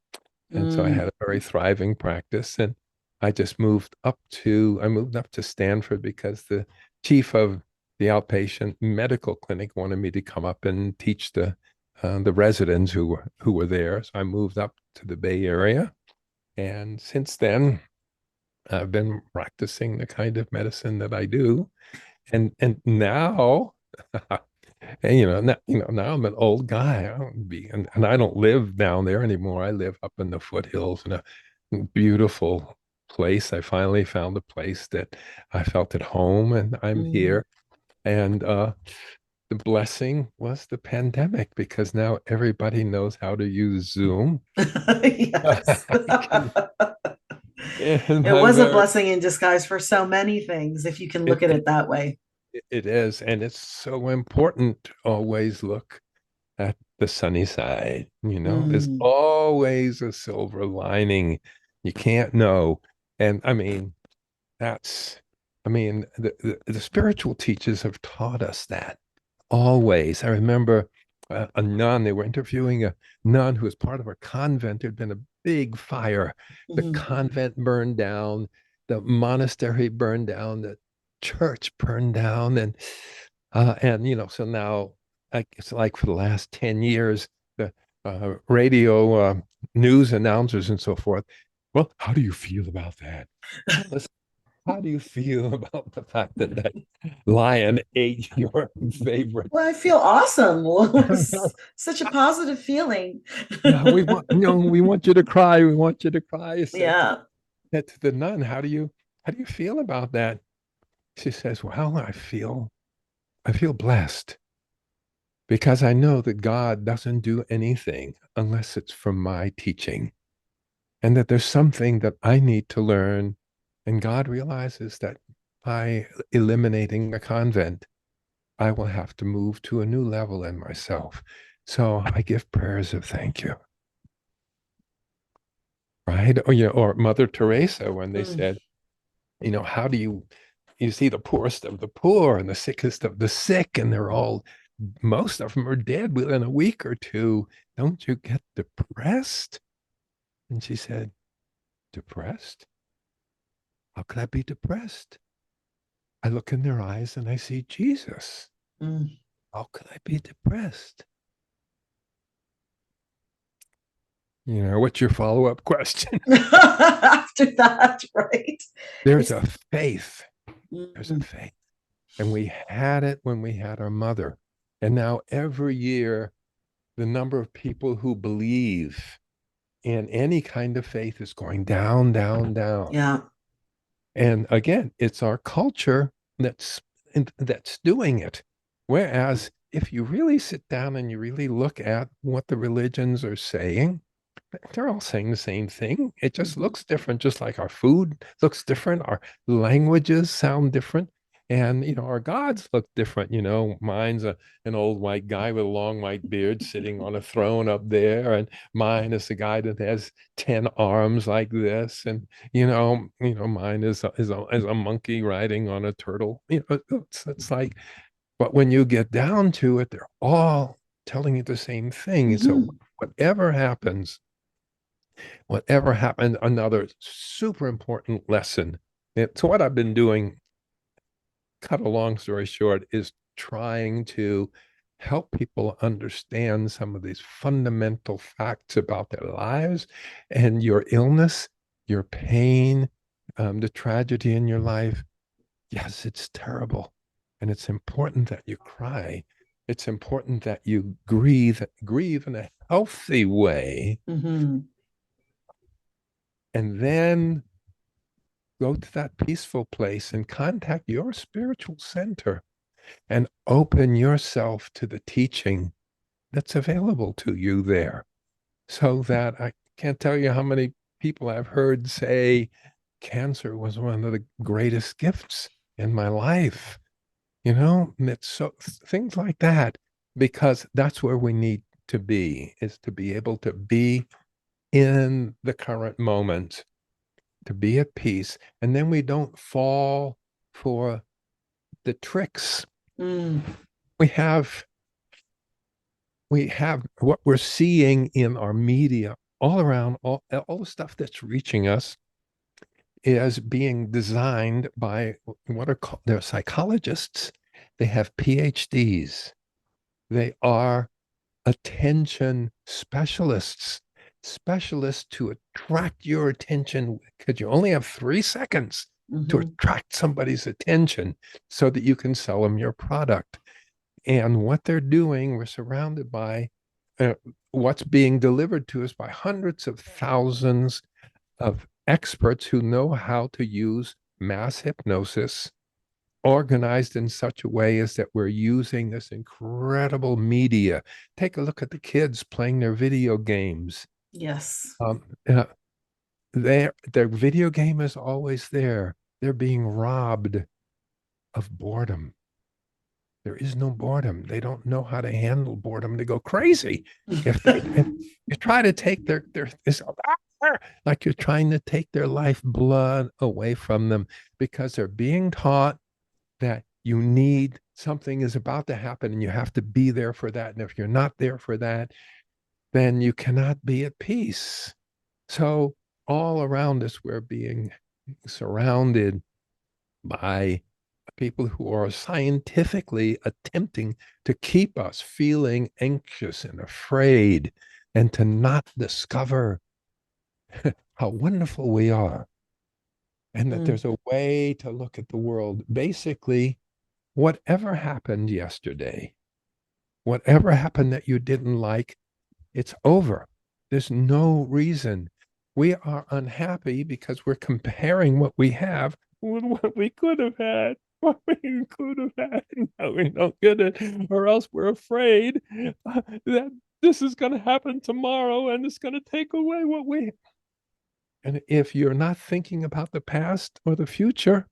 And so I had a very thriving practice. And I moved up to Stanford because the chief of the outpatient medical clinic wanted me to come up and teach the residents who were there. So I moved up to the Bay Area. And since then, I've been practicing the kind of medicine that I do. And now, and now I'm an old guy. I don't be, and I don't live down there anymore. I live up in the foothills in a beautiful place. I finally found a place that I felt at home, and I'm here. And the blessing was the pandemic, because now everybody knows how to use Zoom. Yes. Can, and It I'm was a very, blessing in disguise for so many things, if you can look it, at it, it that way. it is, and it's so important to always look at the sunny side. There's Mm. always a silver lining. You can't know. And I mean, that's, the spiritual teachers have taught us that always. I remember a nun, they were interviewing a nun who was part of a convent. There'd been a big fire. The Mhm. convent burned down, the monastery burned down, the church burned down. And so now, it's like for the last 10 years, the radio news announcers and so forth. Well, how do you feel about that? Well, listen, how do you feel about the fact that that lion ate your favorite? Well, I feel awesome. Well, it was such a positive feeling. Yeah, we want you to cry. We want you to cry. I Yeah. said to the nun, how do you feel about that? She says, well, I feel blessed, because I know that God doesn't do anything unless it's from my teaching, and that there's something that I need to learn. And God realizes that by eliminating the convent, I will have to move to a new level in myself. So I give prayers of thank you, right? Or Mother Teresa, when they Mm. said, how do you see the poorest of the poor and the sickest of the sick, and most of them are dead within a week or two. Don't you get depressed? And she said, depressed? How could I be depressed? I look in their eyes and I see Jesus. Mm. How could I be depressed? What's your follow-up question? After that, right? There's It's a faith. There's a mm, faith. And we had it when we had our mother. And now every year, the number of people who believe in any kind of faith is going down, down, down. yeah. And again, it's our culture that's doing it. Whereas if you really sit down and you really look at what the religions are saying, they're all saying the same thing. It just Mhm. looks different, just like our food looks different, our languages sound different, and our gods look different. Mine's an old white guy with a long white beard sitting on a throne up there, and mine is a guy that has 10 arms like this, and mine is a monkey riding on a turtle. It's like, but when you get down to it, they're all telling you the same thing. So Mhm. whatever happened, another super important lesson So what I've been doing, cut a long story short, is trying to help people understand some of these fundamental facts about their lives and your illness, your pain, the tragedy in your life. Yes, it's terrible. And it's important that you cry. It's important that you grieve in a healthy way, Mm-hmm. and then go to that peaceful place and contact your spiritual center and open yourself to the teaching that's available to you there. So that I can't tell you how many people I've heard say cancer was one of the greatest gifts in my life. And it's so things like that, because that's where we need to be, is to be able to be in the current moment, to be at peace. And then we don't fall for the tricks. Mm. We have what we're seeing in our media all around, all the stuff that's reaching us is being designed by what are called, they're psychologists. They have PhDs. They are attention specialists, specialists to attract your attention, because you only have 3 seconds to Mm-hmm. attract somebody's attention so that you can sell them your product. And what they're doing, we're surrounded by uh, what's being delivered to us by hundreds of thousands of experts who know how to use mass hypnosis organized in such a way as that we're using this incredible media. Take a look at the kids playing their video games. Yes. Um, uh, their video game is always there. They're being robbed of boredom. There is no boredom. They don't know how to handle boredom. They go crazy if you try to take their it's like you're trying to take their lifeblood away from them, because they're being taught that you need something is about to happen and you have to be there for that. And if you're not there for that, then you cannot be at peace. So all around us, we're being surrounded by people who are scientifically attempting to keep us feeling anxious and afraid, and to not discover how wonderful we are, and that Mm. there's a way to look at the world. Basically, whatever happened yesterday, whatever happened that you didn't like, it's over. There's no reason. We are unhappy because we're comparing what we have with what we could have had, what we could have had. Now we don't get it, or else we're afraid that this is going to happen tomorrow and it's going to take away what we. And if you're not thinking about the past or the future,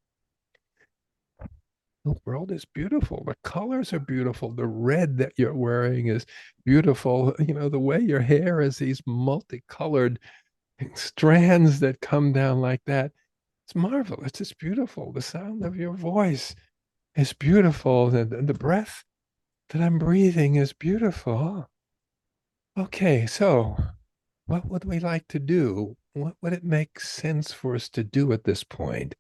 the world is beautiful. The colors are beautiful. The red that you're wearing is beautiful. The way your hair is these multicolored strands that come down like that. It's marvelous. It's beautiful. The sound of your voice is beautiful. The breath that I'm breathing is beautiful. Okay, so what would we like to do? What would it make sense for us to do at this point?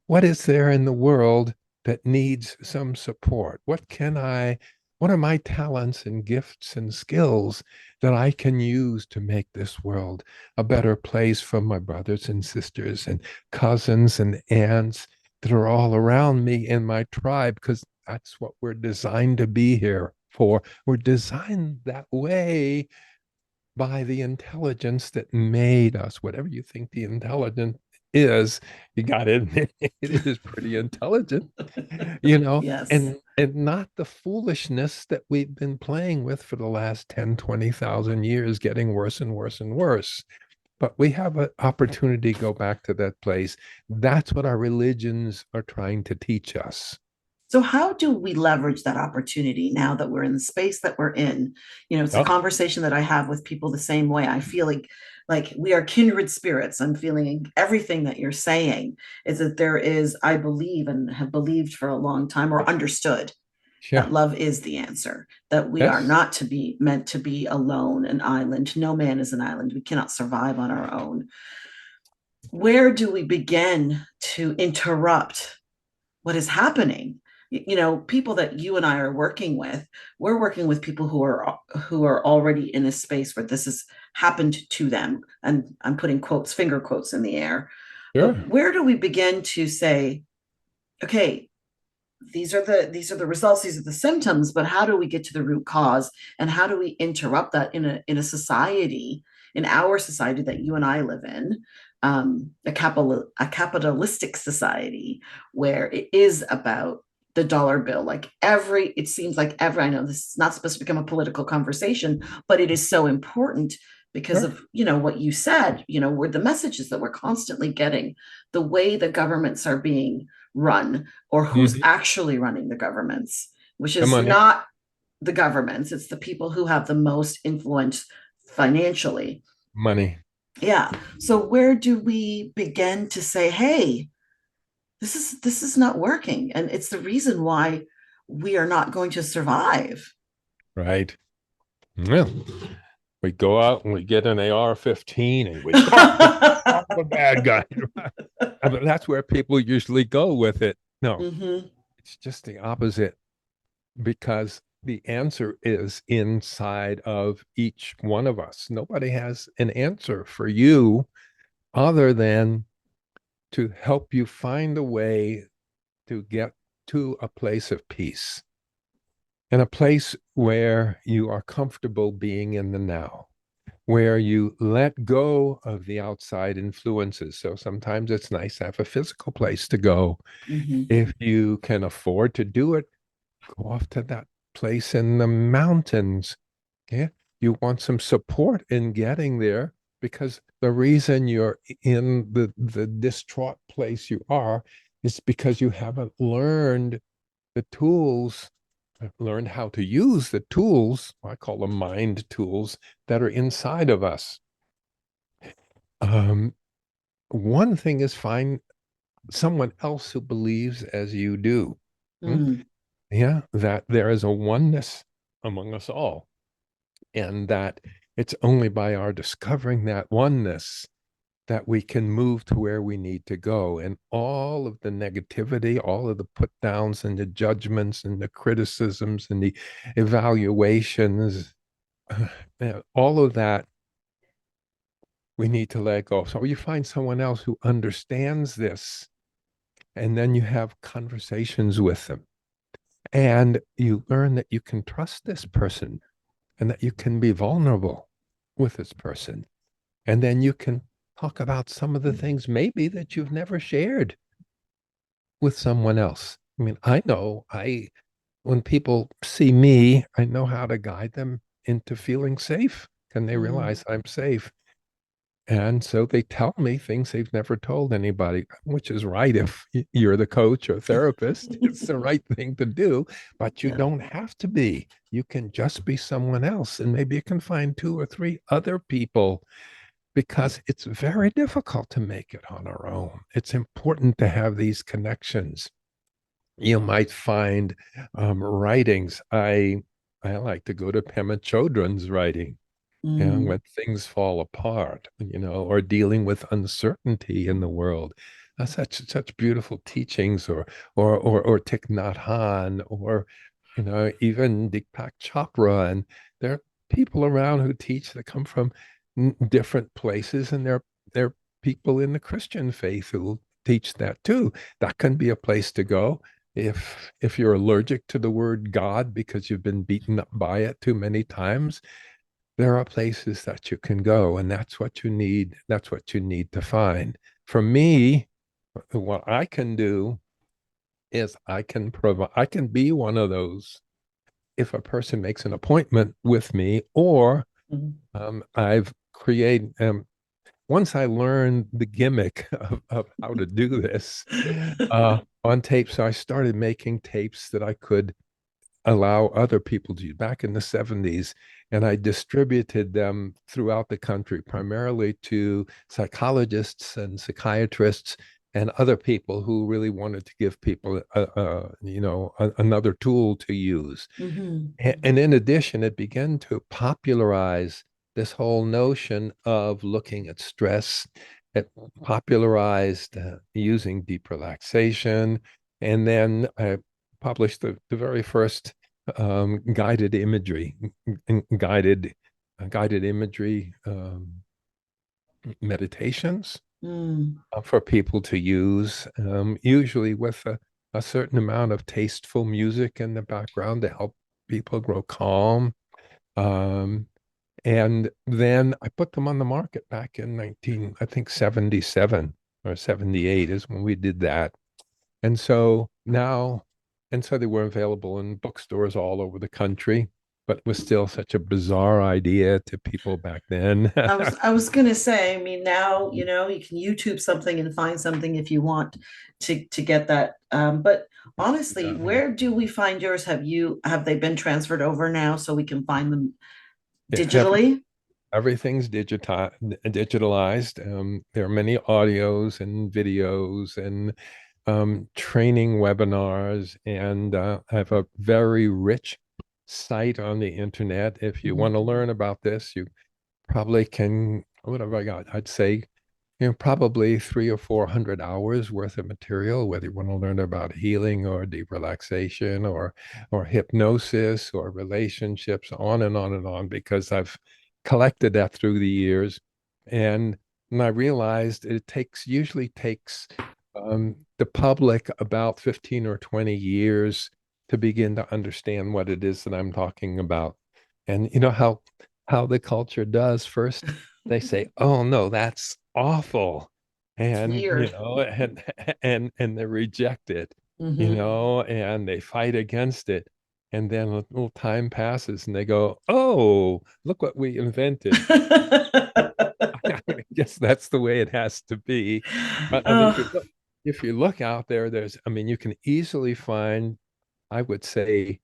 What is there in the world that needs some support? What are my talents and gifts and skills that I can use to make this world a better place for my brothers and sisters and cousins and aunts that are all around me in my tribe? Because that's what we're designed to be here for. We're designed that way by the intelligence that made us. Whatever you think the intelligence is, you got to admit it is pretty intelligent, Yes. and not the foolishness that we've been playing with for the last 10, 20,000 years, getting worse and worse and worse. But we have an opportunity to go back to that place. That's what our religions are trying to teach us. So how do we leverage that opportunity now that we're in the space that we're in? It's a Oh, conversation that I have with people the same way. I feel like we are kindred spirits. I'm feeling everything that you're saying is that there is, I believe and have believed for a long time, or understood, yeah. that love is the answer, that we are Yes. not to be meant to be alone, an island. No man is an island. We cannot survive on our own. where do we begin to interrupt what is happening? People that you and I are working with, we're working with people who are already in a space where this has happened to them, and I'm putting quotes, finger quotes in the air. But Sure. where do we begin to say, okay, these are the results, these are the symptoms, but how do we get to the root cause, and how do we interrupt that in a society, in our society that you and I live in, a capitalistic society where it is about the dollar bill. Like it seems like every, I know this is not supposed to become a political conversation, but it is so important because Sure. of what you said, where the messages that we're constantly getting, the way the governments are being run, or who's Mhm. actually running the governments, which The is money, not the governments, it's the people who have the most influence financially. money. Yeah. So where do we begin to say, hey, this is not working, and it's the reason why we are not going to survive? Right. Well, we go out and we get an AR-15 and we stop the bad guy. But that's where people usually go with it. No, Mm-hmm. it's just the opposite, because the answer is inside of each one of us. Nobody has an answer for you other than to help you find a way to get to a place of peace and a place where you are comfortable being in the now, where you let go of the outside influences. So sometimes it's nice to have a physical place to go. Mm-hmm. If you can afford to do it, go off to that place in the mountains. Yeah. You want some support in getting there, because the reason you're in the distraught place you are is because you haven't learned the tools, learned how to use the tools, I call them mind tools, that are inside of us. Um, One thing is find someone else who believes as you do. Hmm? Mm-hmm. Yeah, that there is a oneness among us all, and that it's only by our discovering that oneness that we can move to where we need to go. And all of the negativity, all of the put downs and the judgments and the criticisms and the evaluations, all of that we need to let go. So you find someone else who understands this, and then you have conversations with them. And you learn that you can trust this person and that you can be vulnerable with this person. And then you can talk about some of the things maybe that you've never shared with someone else. I mean, I know when people see me, I know how to guide them into feeling safe. And they Mm-hmm. realize I'm safe. And so they tell me things they've never told anybody, which is right. If you're the coach or therapist, it's the right thing to do, but you Yeah. don't have to be. You can just be someone else. And maybe you can find two or three other people, because it's very difficult to make it on our own. It's important to have these connections. You might find writings. I like to go to Pema Chodron's writing, and Mm. when things fall apart, or dealing with uncertainty in the world. Such beautiful teachings, or Thich Nhat Hanh, or even Deepak Chopra, and there are people around who teach that come from different places, and there are people in the Christian faith who teach that too. That can be a place to go if you're allergic to the word God because you've been beaten up by it too many times. There are places that you can go, and that's what you need. That's what you need to find. For me, what I can do is I can be one of those if a person makes an appointment with me, or Mm. I've created, once I learned the gimmick of how to do this on tapes, so I started making tapes that I could allow other people to use back in the 70s. And I distributed them throughout the country, primarily to psychologists and psychiatrists and other people who really wanted to give people, another tool to use. Mhm. And in addition, it began to popularize this whole notion of looking at stress it popularized using deep relaxation. And then I published the very first guided imagery, guided guided imagery meditations Mm. for people to use, usually with a certain amount of tasteful music in the background to help people grow calm. Um, and then I put them on the market back in 19, I think 77 or 78 is when we did that. And so now, and so they were available in bookstores all over the country, but was still such a bizarre idea to people back then. I was gonna say, I mean, now you can YouTube something and find something if you want to get that. But honestly, Yeah. where do we find yours? Have they been transferred over now so we can find them Every, digitally? everything's digitalized. There are many audios and videos and training webinars, and I have a very rich site on the internet. If you want Mhm. to learn about this, you probably can, what have I got? I'd say, probably 300 or 400 hours worth of material, whether you want to learn about healing or deep relaxation or hypnosis or relationships, on and on and on, because I've collected that through the years. And, and I realized it usually takes the public about 15 or 20 years to begin to understand what it is that I'm talking about. And you know how the culture does. First, they say, "Oh no, that's awful," It's and weird. and they reject it, Hmm. and they fight against it. And then a little time passes, and they go, "Oh, look what we invented." I guess that's the way it has to be. But I mean, Oh, if you look out there, I mean, you can easily find, I would say,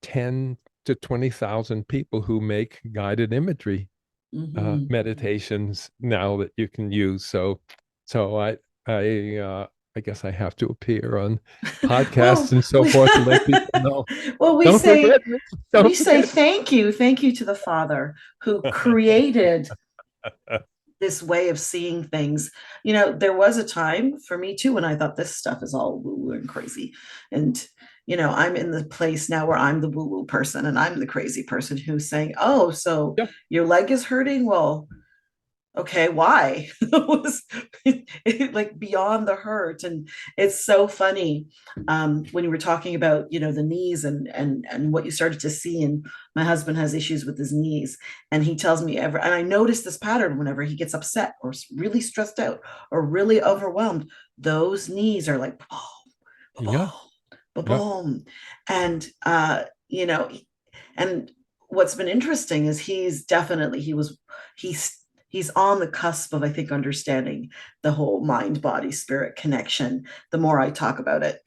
10 to 20,000 people who make guided imagery mhm. meditations now that you can use. So I I guess I have to appear on Well, podcasts and so we forth to let people know. well, we Don't say forget me. we Don't say forget. thank you to the Father who created this way of seeing things. There was a time for me too when I thought this stuff is all woo woo and crazy. And, I'm in the place now where I'm the woo woo person and I'm the crazy person who's saying, oh, so Yeah. your leg is hurting? Well, okay, why? It was like beyond the hurt. And it's so funny when you were talking about the knees and what you started to see. And my husband has issues with his knees, and he tells me ever, and I notice this pattern whenever he gets upset or really stressed out or really overwhelmed. Those knees are like boom, Yeah. boom, Yeah. boom. And and what's been interesting is he's he's on the cusp of, I think, understanding the whole mind body spirit connection the more I talk about it.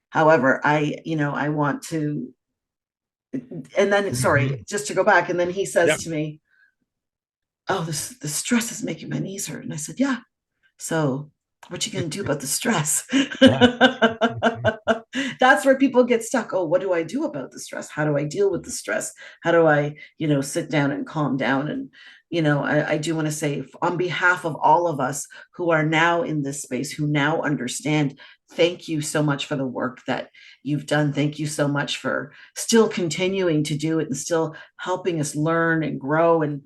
However, I want to, and then sorry, Mhm. just to go back, and then he says Yeah. to me, oh, the stress is making my knees hurt. And I said, yeah. So what you gonna do about the stress? Right. That's where people get stuck. Oh, what do I do about the stress? How do I deal with the stress? How do I, sit down and calm down? And I do want to say, on behalf of all of us who are now in this space, who now understand, thank you so much for the work that you've done. Thank you so much for still continuing to do it and still helping us learn and grow and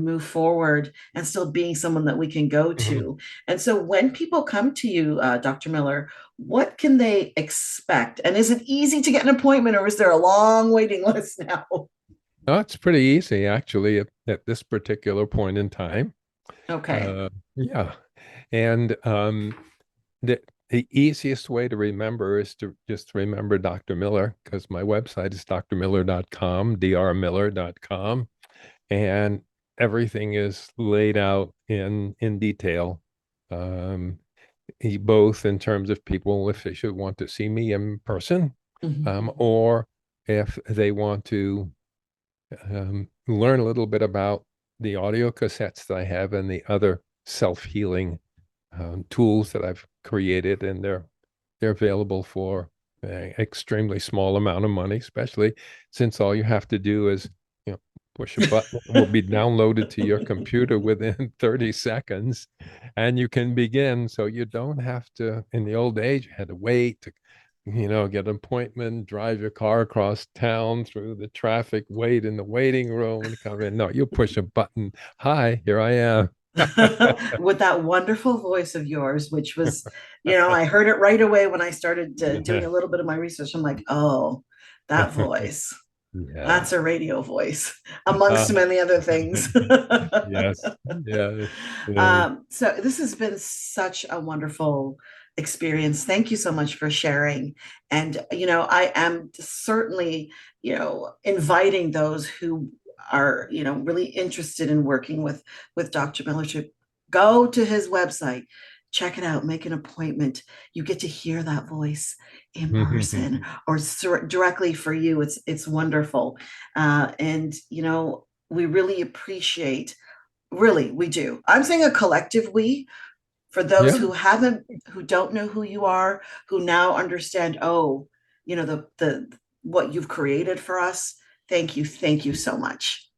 move forward, and still being someone that we can go Mhm. to. And so when people come to you, Dr. Miller, what can they expect? And is it easy to get an appointment, or is there a long waiting list now? No, it's pretty easy actually at this particular point in time. Okay. Yeah. And the easiest way to remember is to just remember Dr. Miller, because my website is drmiller.com, drmiller.com, and everything is laid out in detail. Um, Both in terms of people if they should want to see me in person, Mhm. or if they want to learn a little bit about the audio cassettes that I have and the other self-healing tools that I've created, and they're available for an extremely small amount of money, especially since all you have to do is, Push a button, it will be downloaded to your computer within 30 seconds, and you can begin. So you don't have to, in the old age, you had to wait to, get an appointment, drive your car across town through the traffic, wait in the waiting room and come in. No, you push a button. Hi, here I am. With that wonderful voice of yours, which was, I heard it right away when I started doing a little bit of my research. I'm like, oh, that voice. Yeah. That's a radio voice, amongst Uh, many other things. yes. Yes. Yes. So this has been such a wonderful experience. Thank you so much for sharing. And, I am certainly, inviting those who are, really interested in working with Dr. Miller to go to his website, check it out, make an appointment. You get to hear that voice in person or directly for you. It's wonderful. And, we really appreciate, really, we do. I'm saying a collective we, for those Yeah. who don't know who you are, who now understand, oh, the what you've created for us. Thank you so much.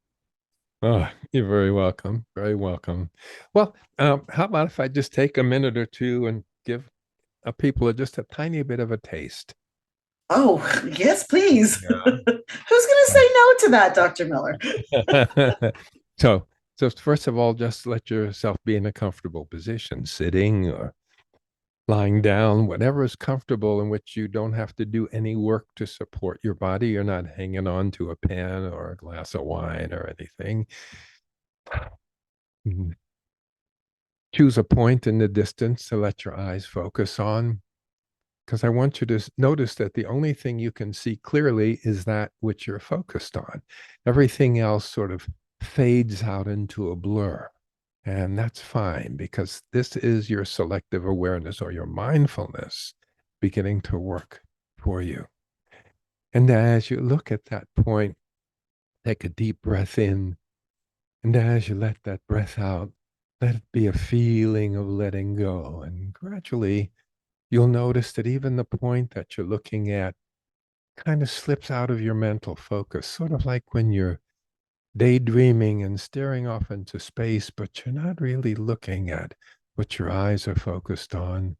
Oh, you're very welcome. Very welcome. Well, how about if I just take a minute or two and give people just a tiny bit of a taste? Oh, yes, please. Who's Yeah. going to say no to that, Dr. Miller? So, so first of all, just let yourself be in a comfortable position, sitting or lying down, whatever is comfortable, in which you don't have to do any work to support your body. You're not hanging on to a pen or a glass of wine or anything. Mhm. Choose a point in the distance to let your eyes focus on, because I want you to notice that the only thing you can see clearly is that which you're focused on. Everything else sort of fades out into a blur. And that's fine, because this is your selective awareness or your mindfulness beginning to work for you. And as you look at that point, take a deep breath in. And as you let that breath out, let it be a feeling of letting go. And gradually, you'll notice that even the point that you're looking at kind of slips out of your mental focus, sort of like when you're daydreaming and staring off into space, but you're not really looking at what your eyes are focused on.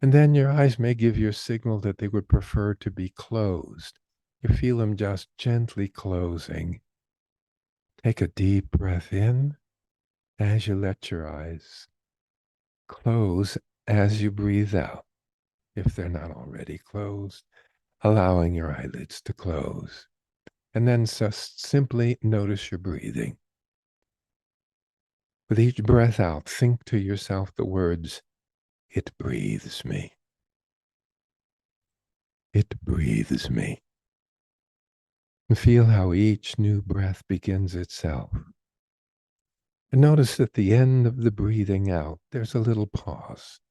And then your eyes may give you a signal that they would prefer to be closed. You feel them just gently closing. Take a deep breath in as you let your eyes close as you breathe out, if they're not already closed, allowing your eyelids to close. And then just simply notice your breathing. With each breath out, think to yourself the words, "It breathes me. It breathes me." And feel how each new breath begins itself. And notice at the end of the breathing out, there's a little pause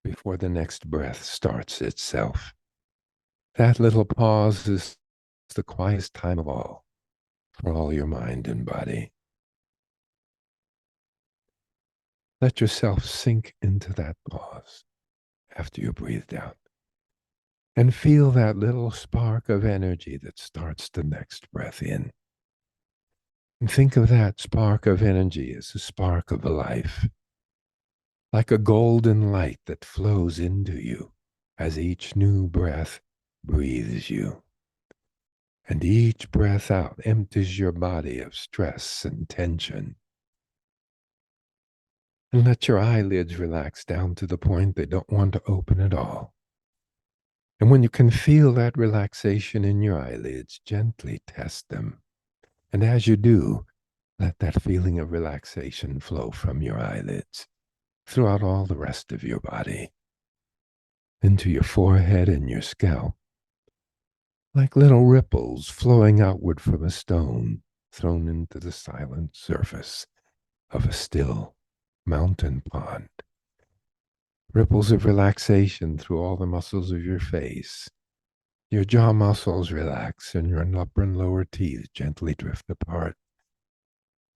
before the next breath starts itself. That little pause is the quietest time of all for all your mind and body. Let yourself sink into that pause after you breathed out. And feel that little spark of energy that starts the next breath in. And think of that spark of energy as a spark of life, like a golden light that flows into you as each new breath breathes you. And each breath out empties your body of stress and tension. And let your eyelids relax down to the point they don't want to open at all. And when you can feel that relaxation in your eyelids, gently test them. And as you do, let that feeling of relaxation flow from your eyelids throughout all the rest of your body, into your forehead and your scalp, like little ripples flowing outward from a stone thrown into the silent surface of a still mountain pond. Ripples of relaxation through all the muscles of your face. Your jaw muscles relax and your upper and lower teeth gently drift apart.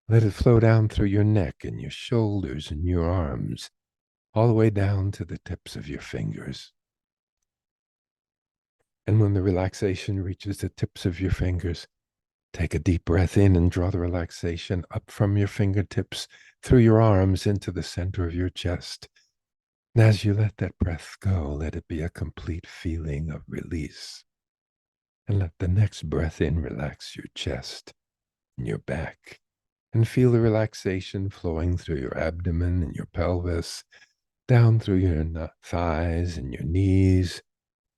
Let it flow down through your neck and your shoulders and your arms, all the way down to the tips of your fingers. And when the relaxation reaches the tips of your fingers, Take a deep breath in and draw the relaxation up from your fingertips through your arms into the center of your chest. And as you let that breath go, let it be a complete feeling of release. And let the next breath in relax your chest and your back. And feel the relaxation flowing through your abdomen and your pelvis, down through your thighs and your knees,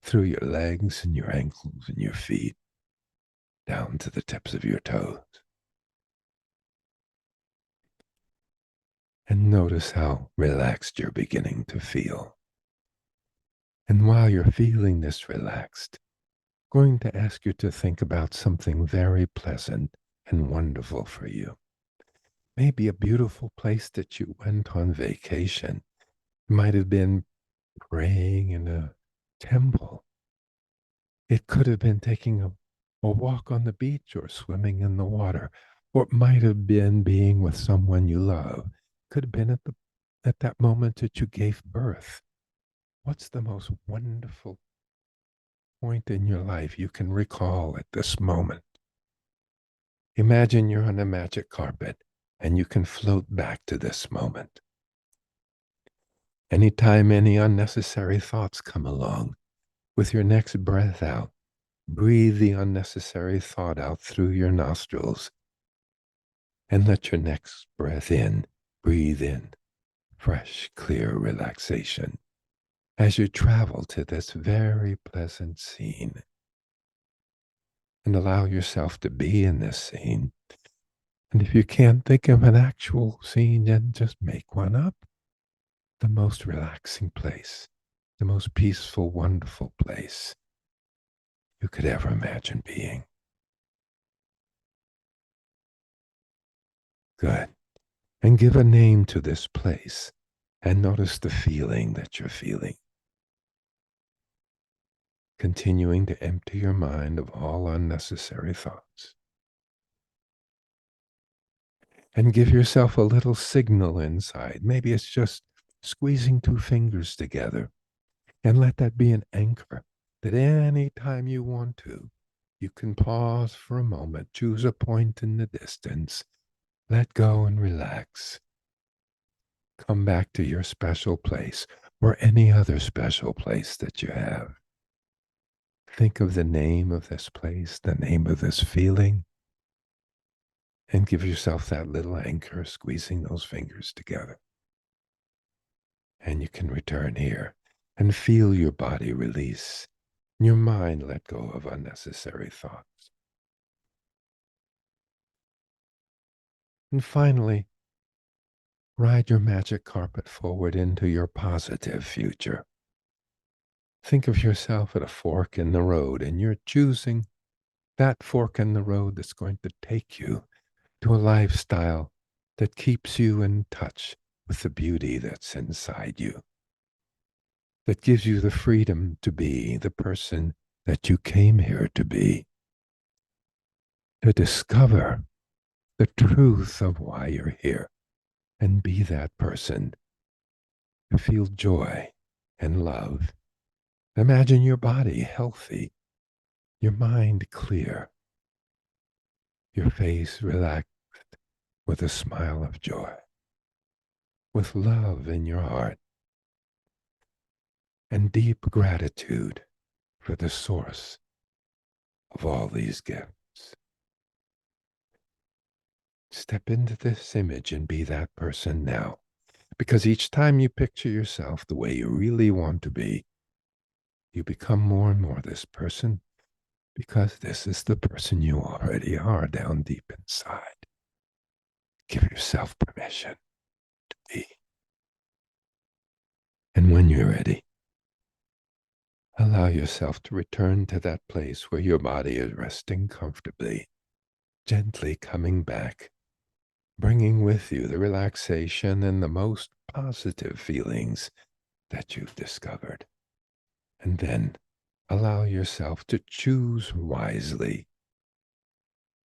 through your legs and your ankles and your feet, down to the tips of your toes. And notice how relaxed you're beginning to feel. And while you're feeling this relaxed, I'm going to ask you to think about something very pleasant and wonderful for you. Maybe a beautiful place that you went on vacation. It might have been praying in a temple. It could have been taking a walk on the beach or swimming in the water, or it might have been being with someone you love. Could have been at that moment that you gave birth. What's the most wonderful point in your life you can recall at this moment? Imagine you're on a magic carpet and you can float back to this moment. Anytime any unnecessary thoughts come along, with your next breath out, breathe the unnecessary thought out through your nostrils and let your next breath in, breathe in fresh, clear relaxation as you travel to this very pleasant scene. And allow yourself to be in this scene. And if you can't think of an actual scene, then just make one up. The most relaxing place, the most peaceful, wonderful place you could ever imagine being. Good. And give a name to this place and notice the feeling that you're feeling. Continuing to empty your mind of all unnecessary thoughts. And give yourself a little signal inside. Maybe it's just squeezing two fingers together. And let that be an anchor that any time you want to, you can pause for a moment, choose a point in the distance, let go and relax. Come back to your special place or any other special place that you have. Think of the name of this place, the name of this feeling, and give yourself that little anchor, squeezing those fingers together. And you can return here and feel your body release, your mind let go of unnecessary thoughts. And finally, ride your magic carpet forward into your positive future. Think of yourself at a fork in the road, and you're choosing that fork in the road that's going to take you to a lifestyle that keeps you in touch with the beauty that's inside you, that gives you the freedom to be the person that you came here to be, to discover the truth of why you're here and be that person, to feel joy and love. Imagine your body healthy, your mind clear, your face relaxed with a smile of joy, with love in your heart, and deep gratitude for the source of all these gifts. Step into this image and be that person now, because each time you picture yourself the way you really want to be, you become more and more this person, because this is the person you already are down deep inside. Give yourself permission to be. And when you're ready, allow yourself to return to that place where your body is resting comfortably, gently coming back, bringing with you the relaxation and the most positive feelings that you've discovered. And then allow yourself to choose wisely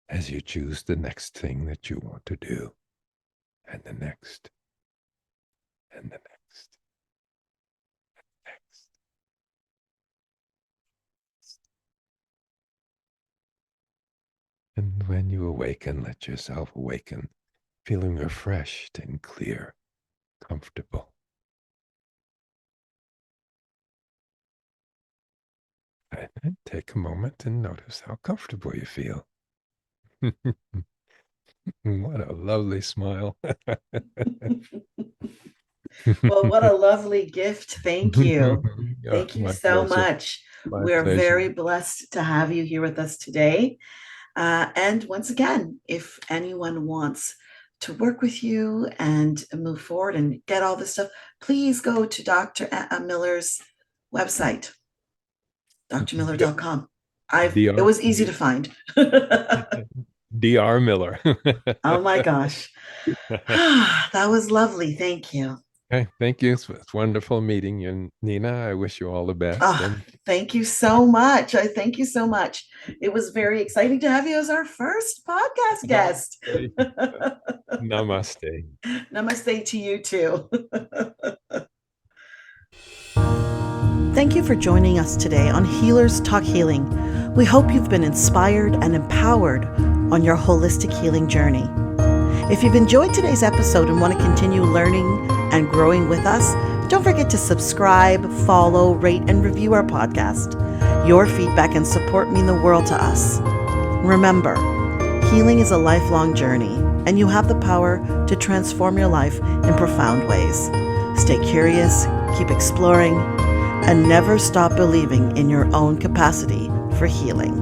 as you choose the next thing that you want to do, and the next, and the next, next. And when you awaken, let yourself awaken, feeling refreshed and clear, comfortable. And then take a moment and notice how comfortable you feel. What a lovely smile. Well, what a lovely gift. Thank you. Yeah, Thank you my so pleasure. much. My We're pleasure. very blessed to have you here with us today. And once again, if anyone wants to work with you and move forward and get all this stuff, please go to Dr. Miller's website, drmiller.com. It DR, was easy to find. DR Miller. Oh my gosh. That was lovely. Thank you. Okay, thank you. It's wonderful meeting you, Nina. I wish you all the best. Oh, And thank you so much. I thank you so much. It was very exciting to have you as our first podcast guest. namaste. Namaste to you too. Thank you for joining us today on Healers Talk Healing. We hope you've been inspired and empowered on your holistic healing journey. If you've enjoyed today's episode and want to continue learning and growing with us, don't forget to subscribe, follow, rate, and review our podcast. Your feedback and support mean the world to us. Remember, healing is a lifelong journey, and you have the power to transform your life in profound ways. Stay curious, keep exploring, and never stop believing in your own capacity for healing.